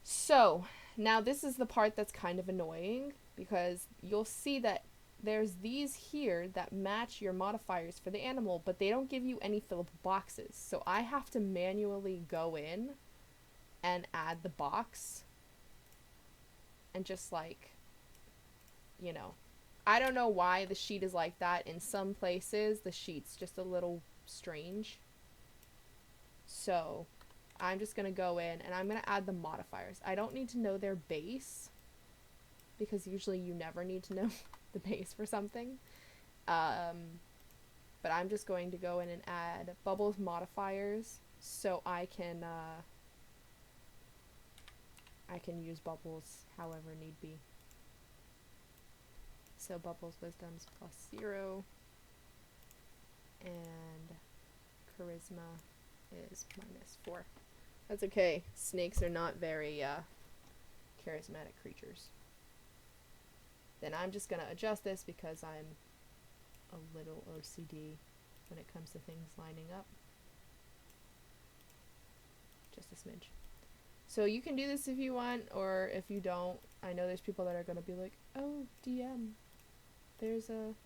Speaker 1: So now this is the part that's kind of annoying, because you'll see that there's these here that match your modifiers for the animal, but they don't give you any fillable boxes. So I have to manually go in and add the box and just like, you know, I don't know why the sheet is like that. In some places the sheet's just a little strange. So I'm just going to go in and I'm going to add the modifiers. I don't need to know their base because usually you never need to know the base for something. But I'm just going to go in and add Bubbles modifiers so I can use Bubbles however need be. So Bubbles wisdom's +0 and charisma is -4. That's okay. Snakes are not very charismatic creatures. Then I'm just going to adjust this because I'm a little OCD when it comes to things lining up. Just a smidge. So you can do this if you want, or if you don't. I know there's people that are going to be like, oh, DM, there's the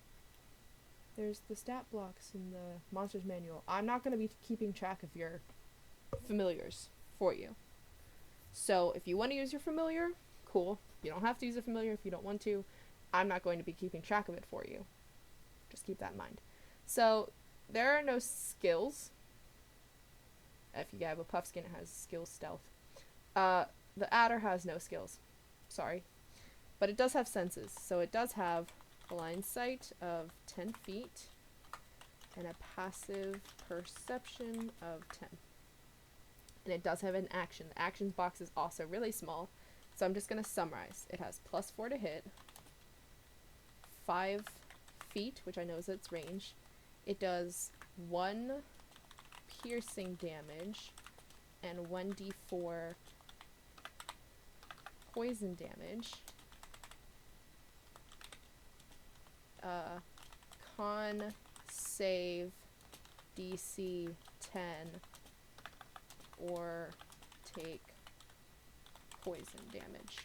Speaker 1: stat blocks in the Monsters Manual. I'm not going to be keeping track of your familiars for you. So if you want to use your familiar, cool. You don't have to use a familiar if you don't want to. I'm not going to be keeping track of it for you. Just keep that in mind. So there are no skills. If you have a Puffskin, it has skill stealth. The adder has no skills. Sorry. But it does have senses. So it does have a line sight of 10 feet and a passive perception of 10. And it does have an action. The actions box is also really small. So I'm just going to summarize. It has +4 to hit, 5 feet, which I know is its range. It does 1 piercing damage and 1d4 poison damage. Con save DC 10 or take poison damage.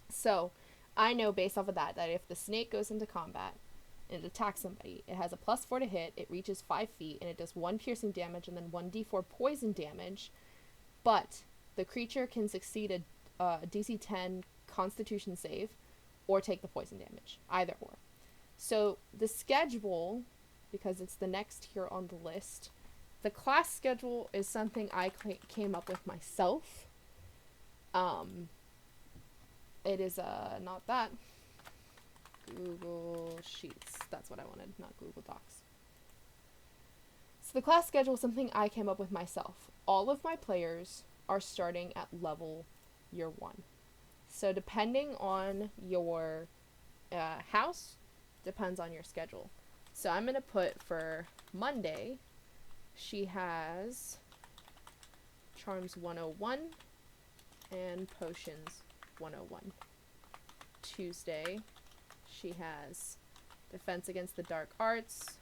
Speaker 1: So I know based off of that if the snake goes into combat and it attacks somebody, it has a +4 to hit, it reaches 5 feet, and it does 1 piercing damage and then 1d4 poison damage, but the creature can succeed a DC 10 Constitution save or take the poison damage, either or. So the schedule, because it's the next here on the list, the class schedule is something I came up with myself. It is not that. Google Sheets. That's what I wanted, not Google Docs. So the class schedule is something I came up with myself. All of my players are starting at level year 1. So depending on your house, depends on your schedule. So I'm going to put for Monday, she has Charms 101 and Potions 101. Tuesday, she has Defense Against the Dark Arts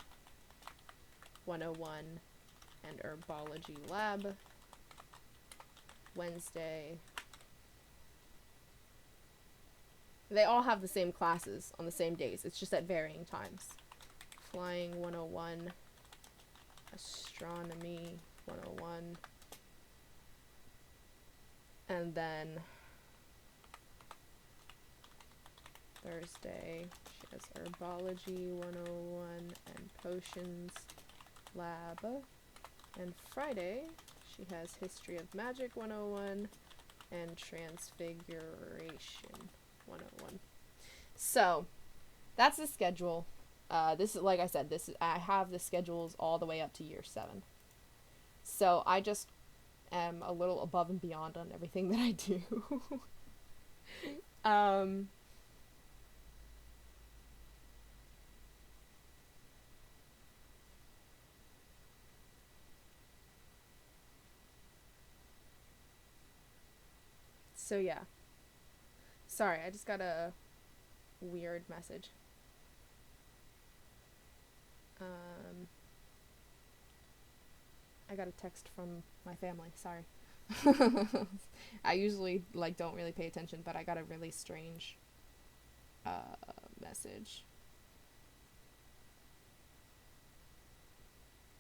Speaker 1: 101 and Herbology Lab. Wednesday, they all have the same classes on the same days. It's just at varying times. Flying 101, Astronomy 101, and then Thursday she has Herbology 101 and Potions Lab, and Friday she has History of Magic 101 and Transfiguration 101. So that's the schedule. This is, like I said, I have the schedules all the way up to year 7. So I just am a little above and beyond on everything that I do. So yeah. Sorry, I just got a weird message. I got a text from my family, sorry. I usually don't really pay attention, but I got a really strange message.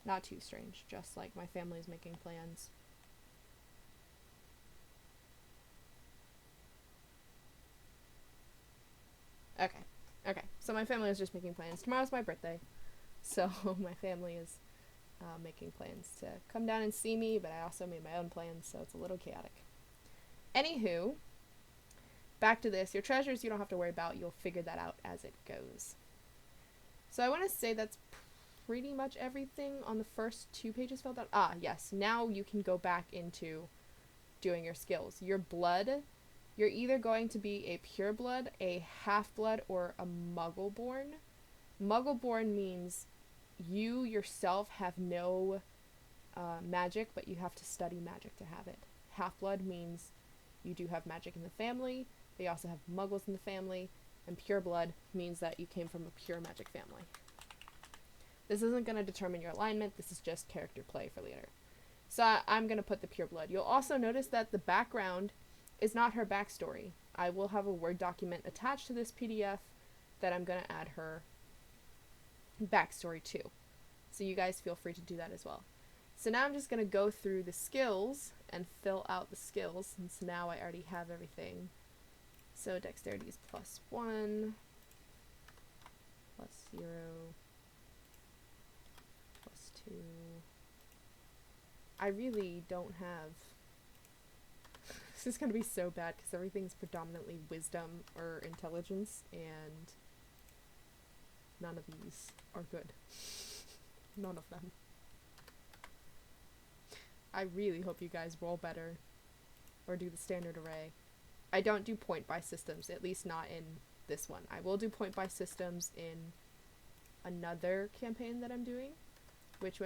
Speaker 1: Not too strange, just my family's making plans. Okay, so my family is just making plans. Tomorrow's my birthday, so my family is making plans to come down and see me, but I also made my own plans, so it's a little chaotic. Anywho, back to this. Your treasures you don't have to worry about. You'll figure that out as it goes. So I want to say that's pretty much everything on the first 2 pages filled out. Yes. Now you can go back into doing your skills. Your blood, you're either going to be a pureblood, a half-blood, or a muggle-born. Muggle-born means you yourself have no magic, but you have to study magic to have it. Half-blood means you do have magic in the family, but you also have muggles in the family, and pureblood means that you came from a pure magic family. This isn't going to determine your alignment, this is just character play for later. So I'm going to put the pureblood. You'll also notice that the background is not her backstory. I will have a Word document attached to this PDF that I'm going to add her backstory to. So you guys feel free to do that as well. So now I'm just going to go through the skills and fill out the skills, since now I already have everything. So dexterity is +1, +0, +2. I really don't have... This is going to be so bad because everything's predominantly wisdom or intelligence, and none of these are good. None of them. I really hope you guys roll better or do the standard array. I don't do point by systems, at least not in this one. I will do point by systems in another campaign that I'm doing, which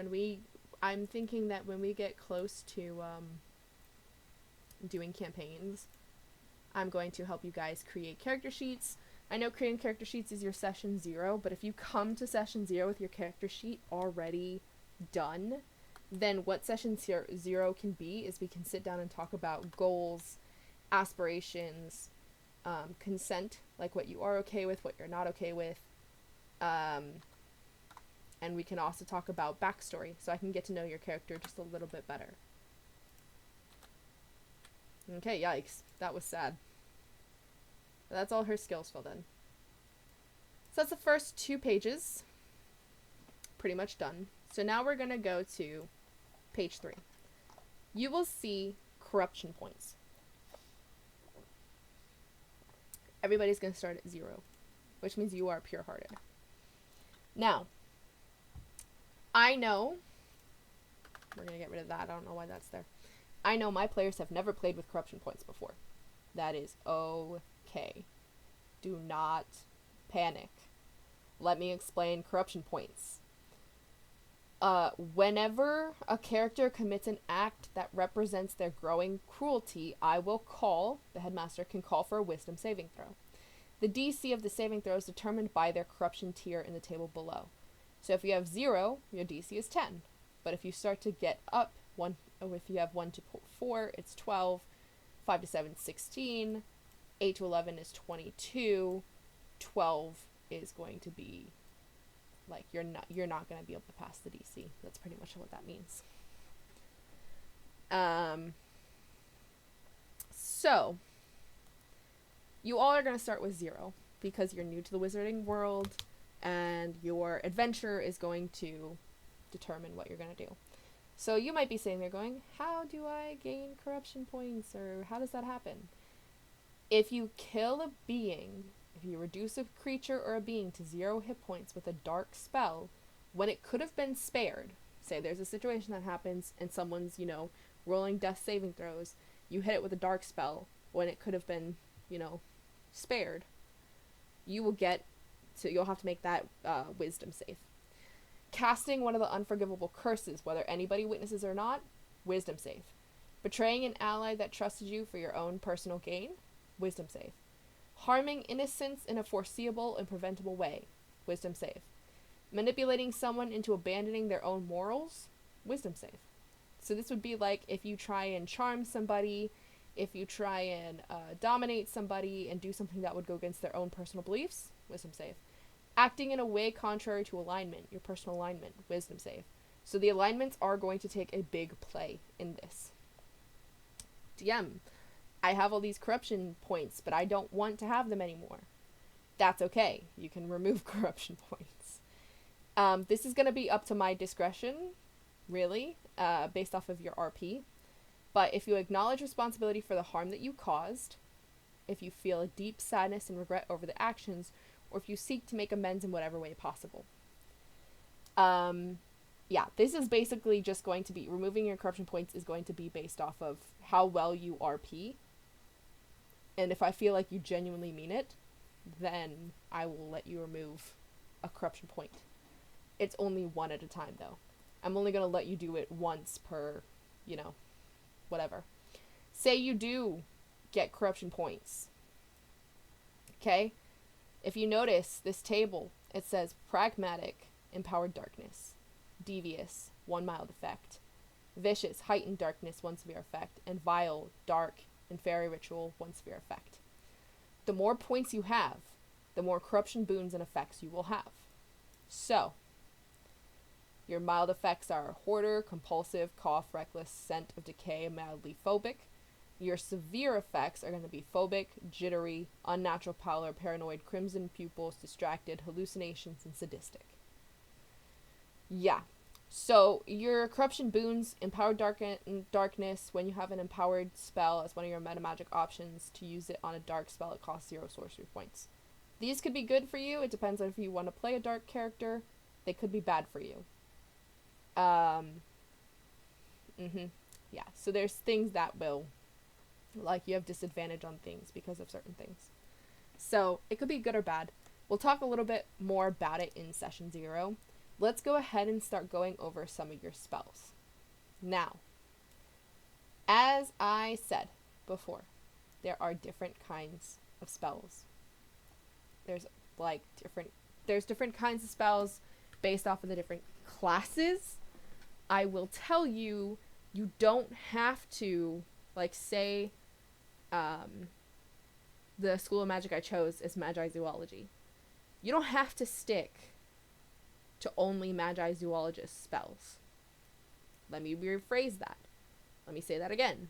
Speaker 1: I'm thinking that when we get close to doing campaigns, I'm going to help you guys create character sheets. I know creating character sheets is your session 0, but if you come to session 0 with your character sheet already done, then what session 0 can be is we can sit down and talk about goals, aspirations, consent, like what you are okay with, what you're not okay with. And we can also talk about backstory, so I can get to know your character just a little bit better. Okay, yikes. That was sad. But that's all her skills filled in. So that's the first 2 pages. Pretty much done. So now we're going to go to page 3. You will see corruption points. Everybody's going to start at 0, which means you are pure-hearted. Now, I know, we're going to get rid of that. I don't know why that's there. I know my players have never played with corruption points before. That is okay. Do not panic. Let me explain corruption points. Whenever a character commits an act that represents their growing cruelty, the headmaster can call for a wisdom saving throw. The DC of the saving throw is determined by their corruption tier in the table below. So if you have 0, your DC is 10. But if you start to get up, if you have 1 to 4, it's 12, 5 to 7, 16, 8 to 11 is 22, 12 is going to be, like, you're not going to be able to pass the DC. That's pretty much what that means. So, you all are going to start with 0, because you're new to the wizarding world, and your adventure is going to determine what you're going to do. So you might be sitting there going, how do I gain corruption points, or how does that happen? If you kill a being, if you reduce a creature or a being to 0 hit points with a dark spell, when it could have been spared, say there's a situation that happens and someone's, rolling death saving throws, you hit it with a dark spell when it could have been, spared, you'll have to make that wisdom save. Casting one of the unforgivable curses, whether anybody witnesses or not, wisdom save. Betraying an ally that trusted you for your own personal gain, wisdom save. Harming innocents in a foreseeable and preventable way, wisdom save. Manipulating someone into abandoning their own morals, wisdom save. So this would be like if you try and charm somebody, if you try and dominate somebody and do something that would go against their own personal beliefs, wisdom save. Acting in a way contrary to alignment, your personal alignment, wisdom save. So the alignments are going to take a big play in this. DM, I have all these corruption points, but I don't want to have them anymore. That's okay. You can remove corruption points. This is going to be up to my discretion, really, based off of your RP. But if you acknowledge responsibility for the harm that you caused, if you feel a deep sadness and regret over the actions, or if you seek to make amends in whatever way possible. This is basically just going to be, removing your corruption points is going to be based off of how well you RP. And if I feel like you genuinely mean it, then I will let you remove a corruption point. It's only 1 at a time, though. I'm only going to let you do it once per, whatever. Say you do get corruption points. Okay? If you notice this table, it says pragmatic, empowered darkness, devious, 1 mild effect, vicious, heightened darkness, 1 severe effect, and vile, dark, and fairy ritual, 1 severe effect. The more points you have, the more corruption boons and effects you will have. So, your mild effects are hoarder, compulsive, cough, reckless, scent of decay, and mildly phobic. Your severe effects are going to be phobic, jittery, unnatural pallor, paranoid, crimson pupils, distracted, hallucinations, and sadistic. Yeah. So your corruption boons, empowered darkness, when you have an empowered spell as one of your meta magic options, to use it on a dark spell, it costs 0 sorcery points. These could be good for you. It depends on if you want to play a dark character. They could be bad for you. Yeah, so there's things that will, like, you have disadvantage on things because of certain things. So it could be good or bad. We'll talk a little bit more about it in session 0. Let's go ahead and start going over some of your spells. Now, as I said before, there are different kinds of spells. There's different kinds of spells based off of the different classes. I will tell you, you don't have to, like, say, the school of magic I chose is Magi Zoology. You don't have to stick to only Magi Zoologist spells. Let me rephrase that. Let me say that again,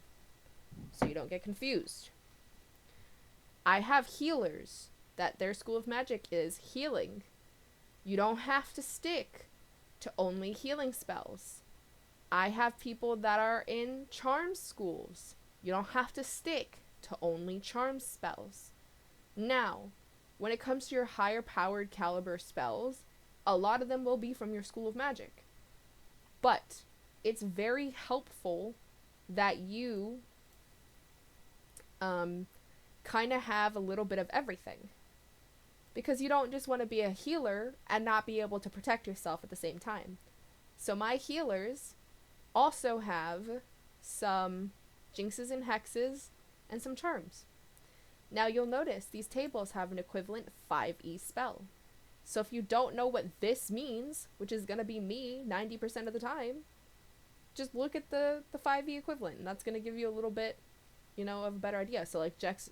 Speaker 1: so you don't get confused. I have healers that their school of magic is healing. You don't have to stick to only healing spells. I have people that are in charm schools. You don't have to stick to only charm spells. Now, when it comes to your higher powered caliber spells, a lot of them will be from your school of magic. But it's very helpful that you kind of have a little bit of everything. Because you don't just want to be a healer and not be able to protect yourself at the same time. So my healers also have some jinxes and hexes and some charms. Now you'll notice these tables have an equivalent 5e spell. So if you don't know what this means, which is going to be me 90% of the time, just look at the 5e equivalent, and that's going to give you a little bit, of a better idea. So like jinxes,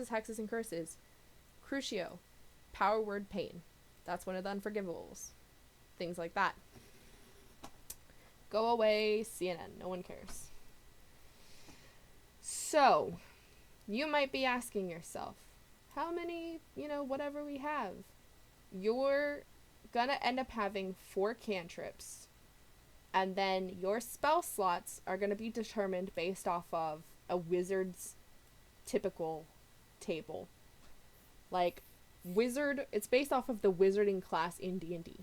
Speaker 1: hexes, and curses. Crucio, power word pain. That's one of the unforgivables. Things like that. Go away, CNN. No one cares. So, you might be asking yourself, how many, whatever we have? You're gonna end up having 4 cantrips. And then your spell slots are gonna be determined based off of a wizard's typical table. Like, wizard, it's based off of the wizarding class in D&D.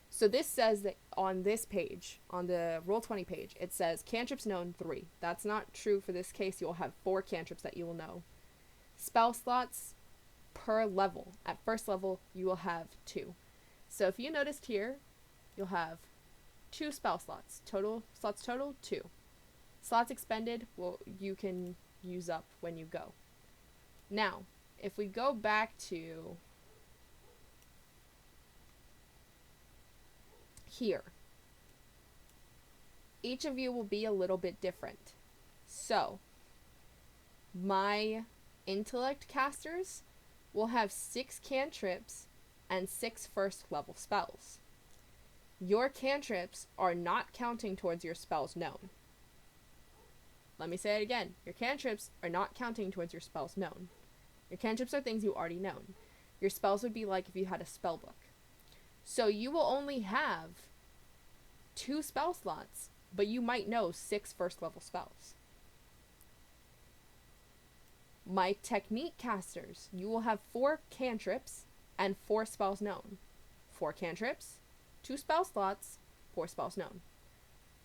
Speaker 1: So this says that on this page, on the Roll20 page, it says cantrips known 3. That's not true for this case. You'll have 4 cantrips that you will know. Spell slots per level. At first level, you will have 2. So if you noticed here, you'll have 2 spell slots. Total 2. Slots expended, well, you can use up when you go. Now, if we go back to here, each of you will be a little bit different. So, my intellect casters will have 6 cantrips and 6 first level spells. Your cantrips are not counting towards your spells known. Let me say it again. Your cantrips are not counting towards your spells known. Your cantrips are things you already know. Your spells would be like if you had a spell book. So you will only have 2 spell slots, but you might know 6 first level spells. My technique casters, you will have 4 cantrips and 4 spells known. 4 cantrips, 2 spell slots, 4 spells known.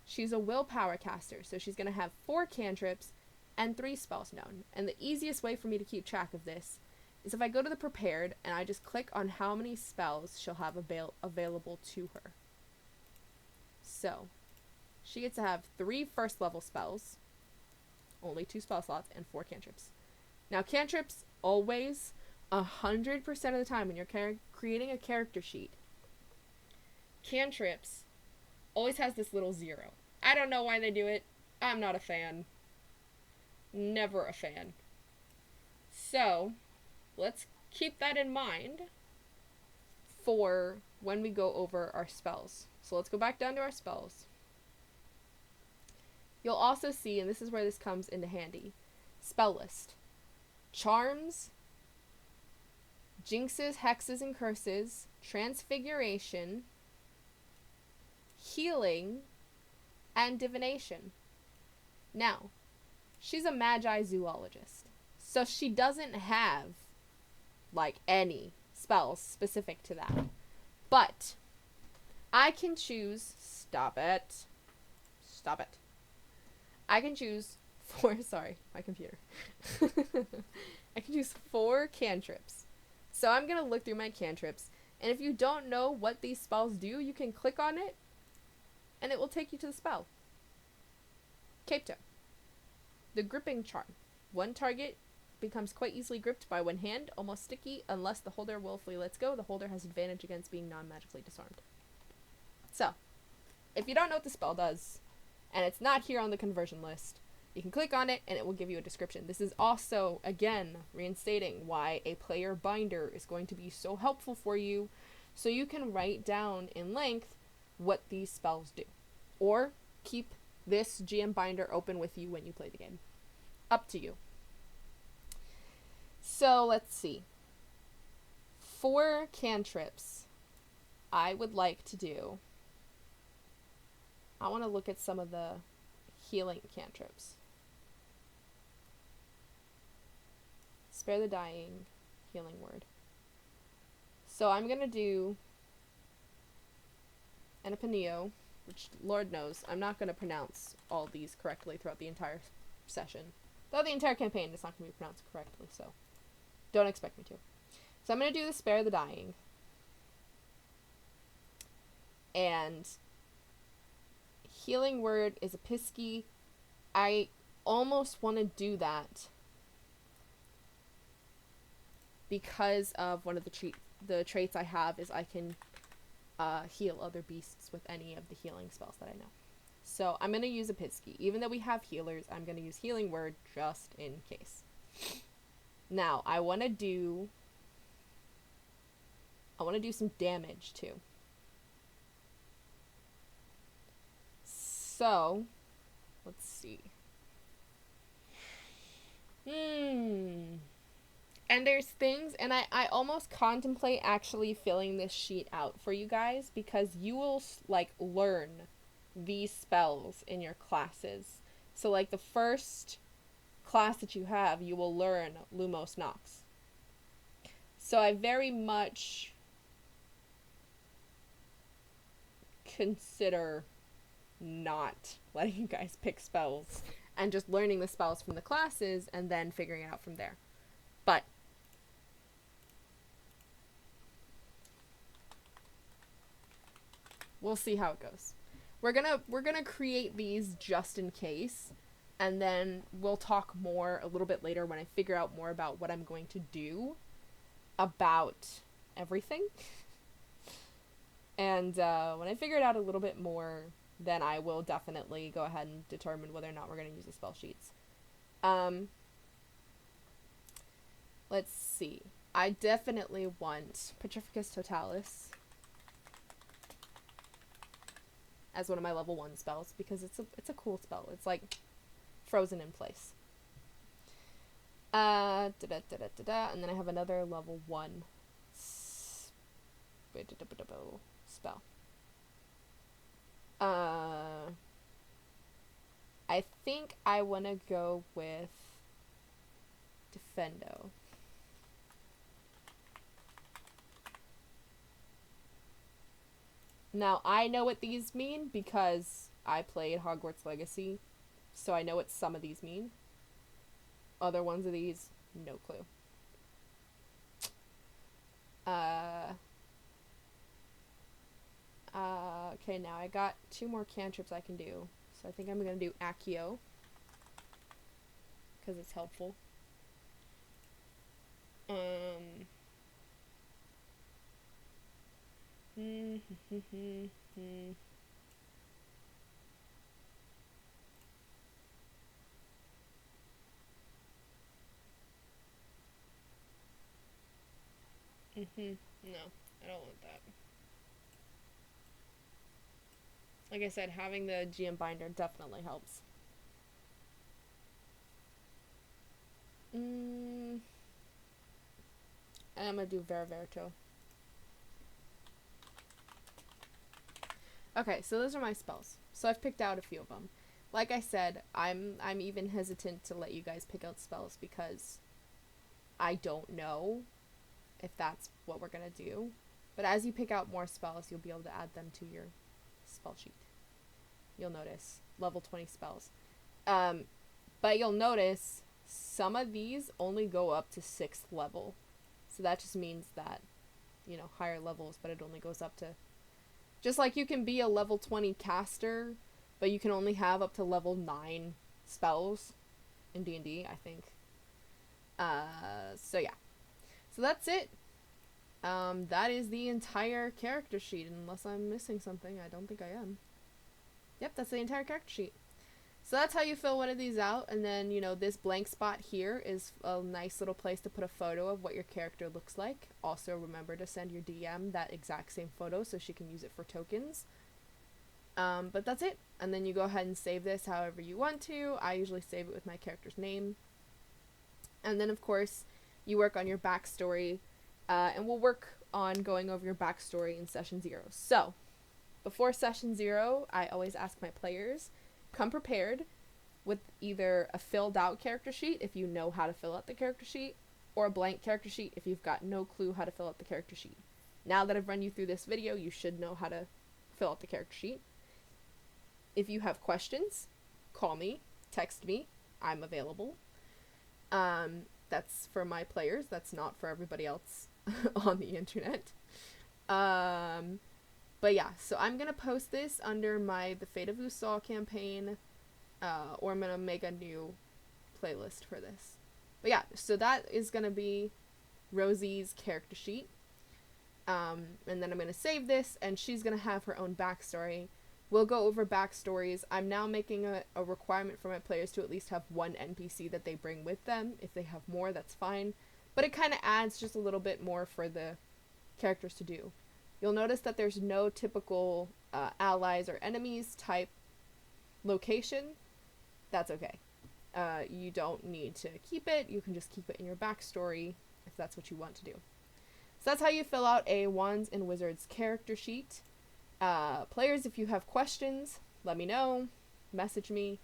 Speaker 1: She's a willpower caster, so she's going to have 4 cantrips and 3 spells known. And the easiest way for me to keep track of this is if I go to the prepared and I just click on how many spells she'll have available to her. So, she gets to have 3 first level spells, only 2 spell slots, and 4 cantrips. Now, cantrips always, 100% of the time when you're creating a character sheet, cantrips always has this little 0. I don't know why they do it. I'm not a fan. Never a fan. So, let's keep that in mind for when we go over our spells. So let's go back down to our spells. You'll also see, and this is where this comes into handy, spell list. Charms, jinxes, hexes, and curses, transfiguration, healing, and divination. Now, she's a Magi Zoologist, so she doesn't have, any spells specific to that. But I can choose... Stop it. I can choose 4... Sorry, my computer. I can choose 4 cantrips. So I'm going to look through my cantrips, and if you don't know what these spells do, you can click on it, and it will take you to the spell. Cape Toe. The gripping charm. One target becomes quite easily gripped by one hand, almost sticky, unless the holder willfully lets go. The holder has advantage against being non-magically disarmed. So, if you don't know what the spell does, and it's not here on the conversion list, You can click on it and it will give you a description. This is also, again, reinstating why a player binder is going to be so helpful for you, so you can write down in length what these spells do. Or keep this GM binder open with you when you play the game. Up to you. So let's see. For cantrips, I would like to do... I want to look at some of the healing cantrips. Spare the Dying, Healing Word. So I'm going to do Anapaneo, which, Lord knows, I'm not going to pronounce all these correctly throughout the entire session. Throughout the entire campaign, it's not going to be pronounced correctly, so don't expect me to. So I'm going to do the Spare the Dying. And Healing Word is a Pisky. I almost want to do that because of one of the traits I have is I can heal other beasts with any of the healing spells that I know. So I'm going to use a Pisky. Even though we have healers, I'm going to use Healing Word just in case. Now, I want to do some damage too. So, let's see. And there's things, and I almost contemplate actually filling this sheet out for you guys, because you will, like, learn these spells in your classes. So, like, the first class that you have, you will learn Lumos Nox. So I very much consider not letting you guys pick spells and just learning the spells from the classes and then figuring it out from there. But we'll see how it goes. We're gonna create these just in case, and then we'll talk more a little bit later when I figure out more about what I'm going to do about everything. And when I figure it out a little bit more, then I will definitely go ahead and determine whether or not we're going to use the spell sheets. Let's see. I definitely want Petrificus Totalis as one of my level 1 spells, because it's a cool spell. It's like frozen in place. And then I have another level 1 spell. I think I want to go with Defendo. Now, I know what these mean because I played Hogwarts Legacy, so I know what some of these mean. Other ones of these, no clue. Okay, now I got 2 more cantrips I can do. So I think I'm going to do Accio, because it's helpful. No, I don't want that. Like I said, having the GM binder definitely helps. And I'm gonna do Veraverto. Okay, so those are my spells. So I've picked out a few of them. Like I said, I'm even hesitant to let you guys pick out spells because I don't know if that's what we're gonna do. But as you pick out more spells, you'll be able to add them to your spell sheet. You'll notice level 20 spells. But you'll notice some of these only go up to 6th level. So that just means that, you know, higher levels, but it only goes up to... Just like you can be a level 20 caster, but you can only have up to level 9 spells in D&D, I think. So yeah. So that's it. That is the entire character sheet, unless I'm missing something. I don't think I am. Yep, that's the entire character sheet. So that's how you fill one of these out, and then, you know, this blank spot here is a nice little place to put a photo of what your character looks like. Also, remember to send your DM that exact same photo so she can use it for tokens. But that's it. And then you go ahead and save this however you want to. I usually save it with my character's name. And then, of course, you work on your backstory, and we'll work on going over your backstory in session 0. So, before session 0, I always ask my players, come prepared with either a filled out character sheet if you know how to fill out the character sheet, or a blank character sheet if you've got no clue how to fill out the character sheet. Now that I've run you through this video, you should know how to fill out the character sheet. If you have questions, call me, text me, I'm available. That's for my players, that's not for everybody else on the internet. But yeah, so I'm gonna post this under my The Fate of Usopp campaign, or I'm gonna make a new playlist for this. But yeah, so that is gonna be Rosie's character sheet. And then I'm gonna save this, and she's gonna have her own backstory. We'll go over backstories. I'm now making a requirement for my players to at least have one NPC that they bring with them. If they have more, that's fine. But it kind of adds just a little bit more for the characters to do. You'll notice that there's no typical allies or enemies type location. That's okay. You don't need to keep it. You can just keep it in your backstory if that's what you want to do. So that's how you fill out a Wands and Wizards character sheet. Players, if you have questions, let me know, message me,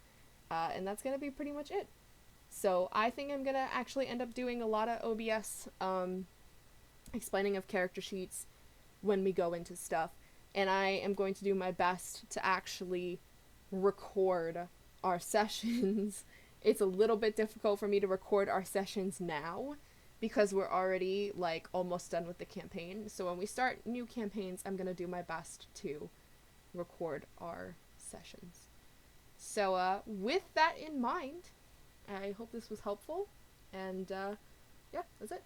Speaker 1: and that's going to be pretty much it. So I think I'm going to actually end up doing a lot of OBS explaining of character sheets when we go into stuff, and I am going to do my best to actually record our sessions. It's a little bit difficult for me to record our sessions now, because we're already like almost done with the campaign. So when we start new campaigns, I'm gonna do my best to record our sessions. So with that in mind, I hope this was helpful, and yeah, that's it.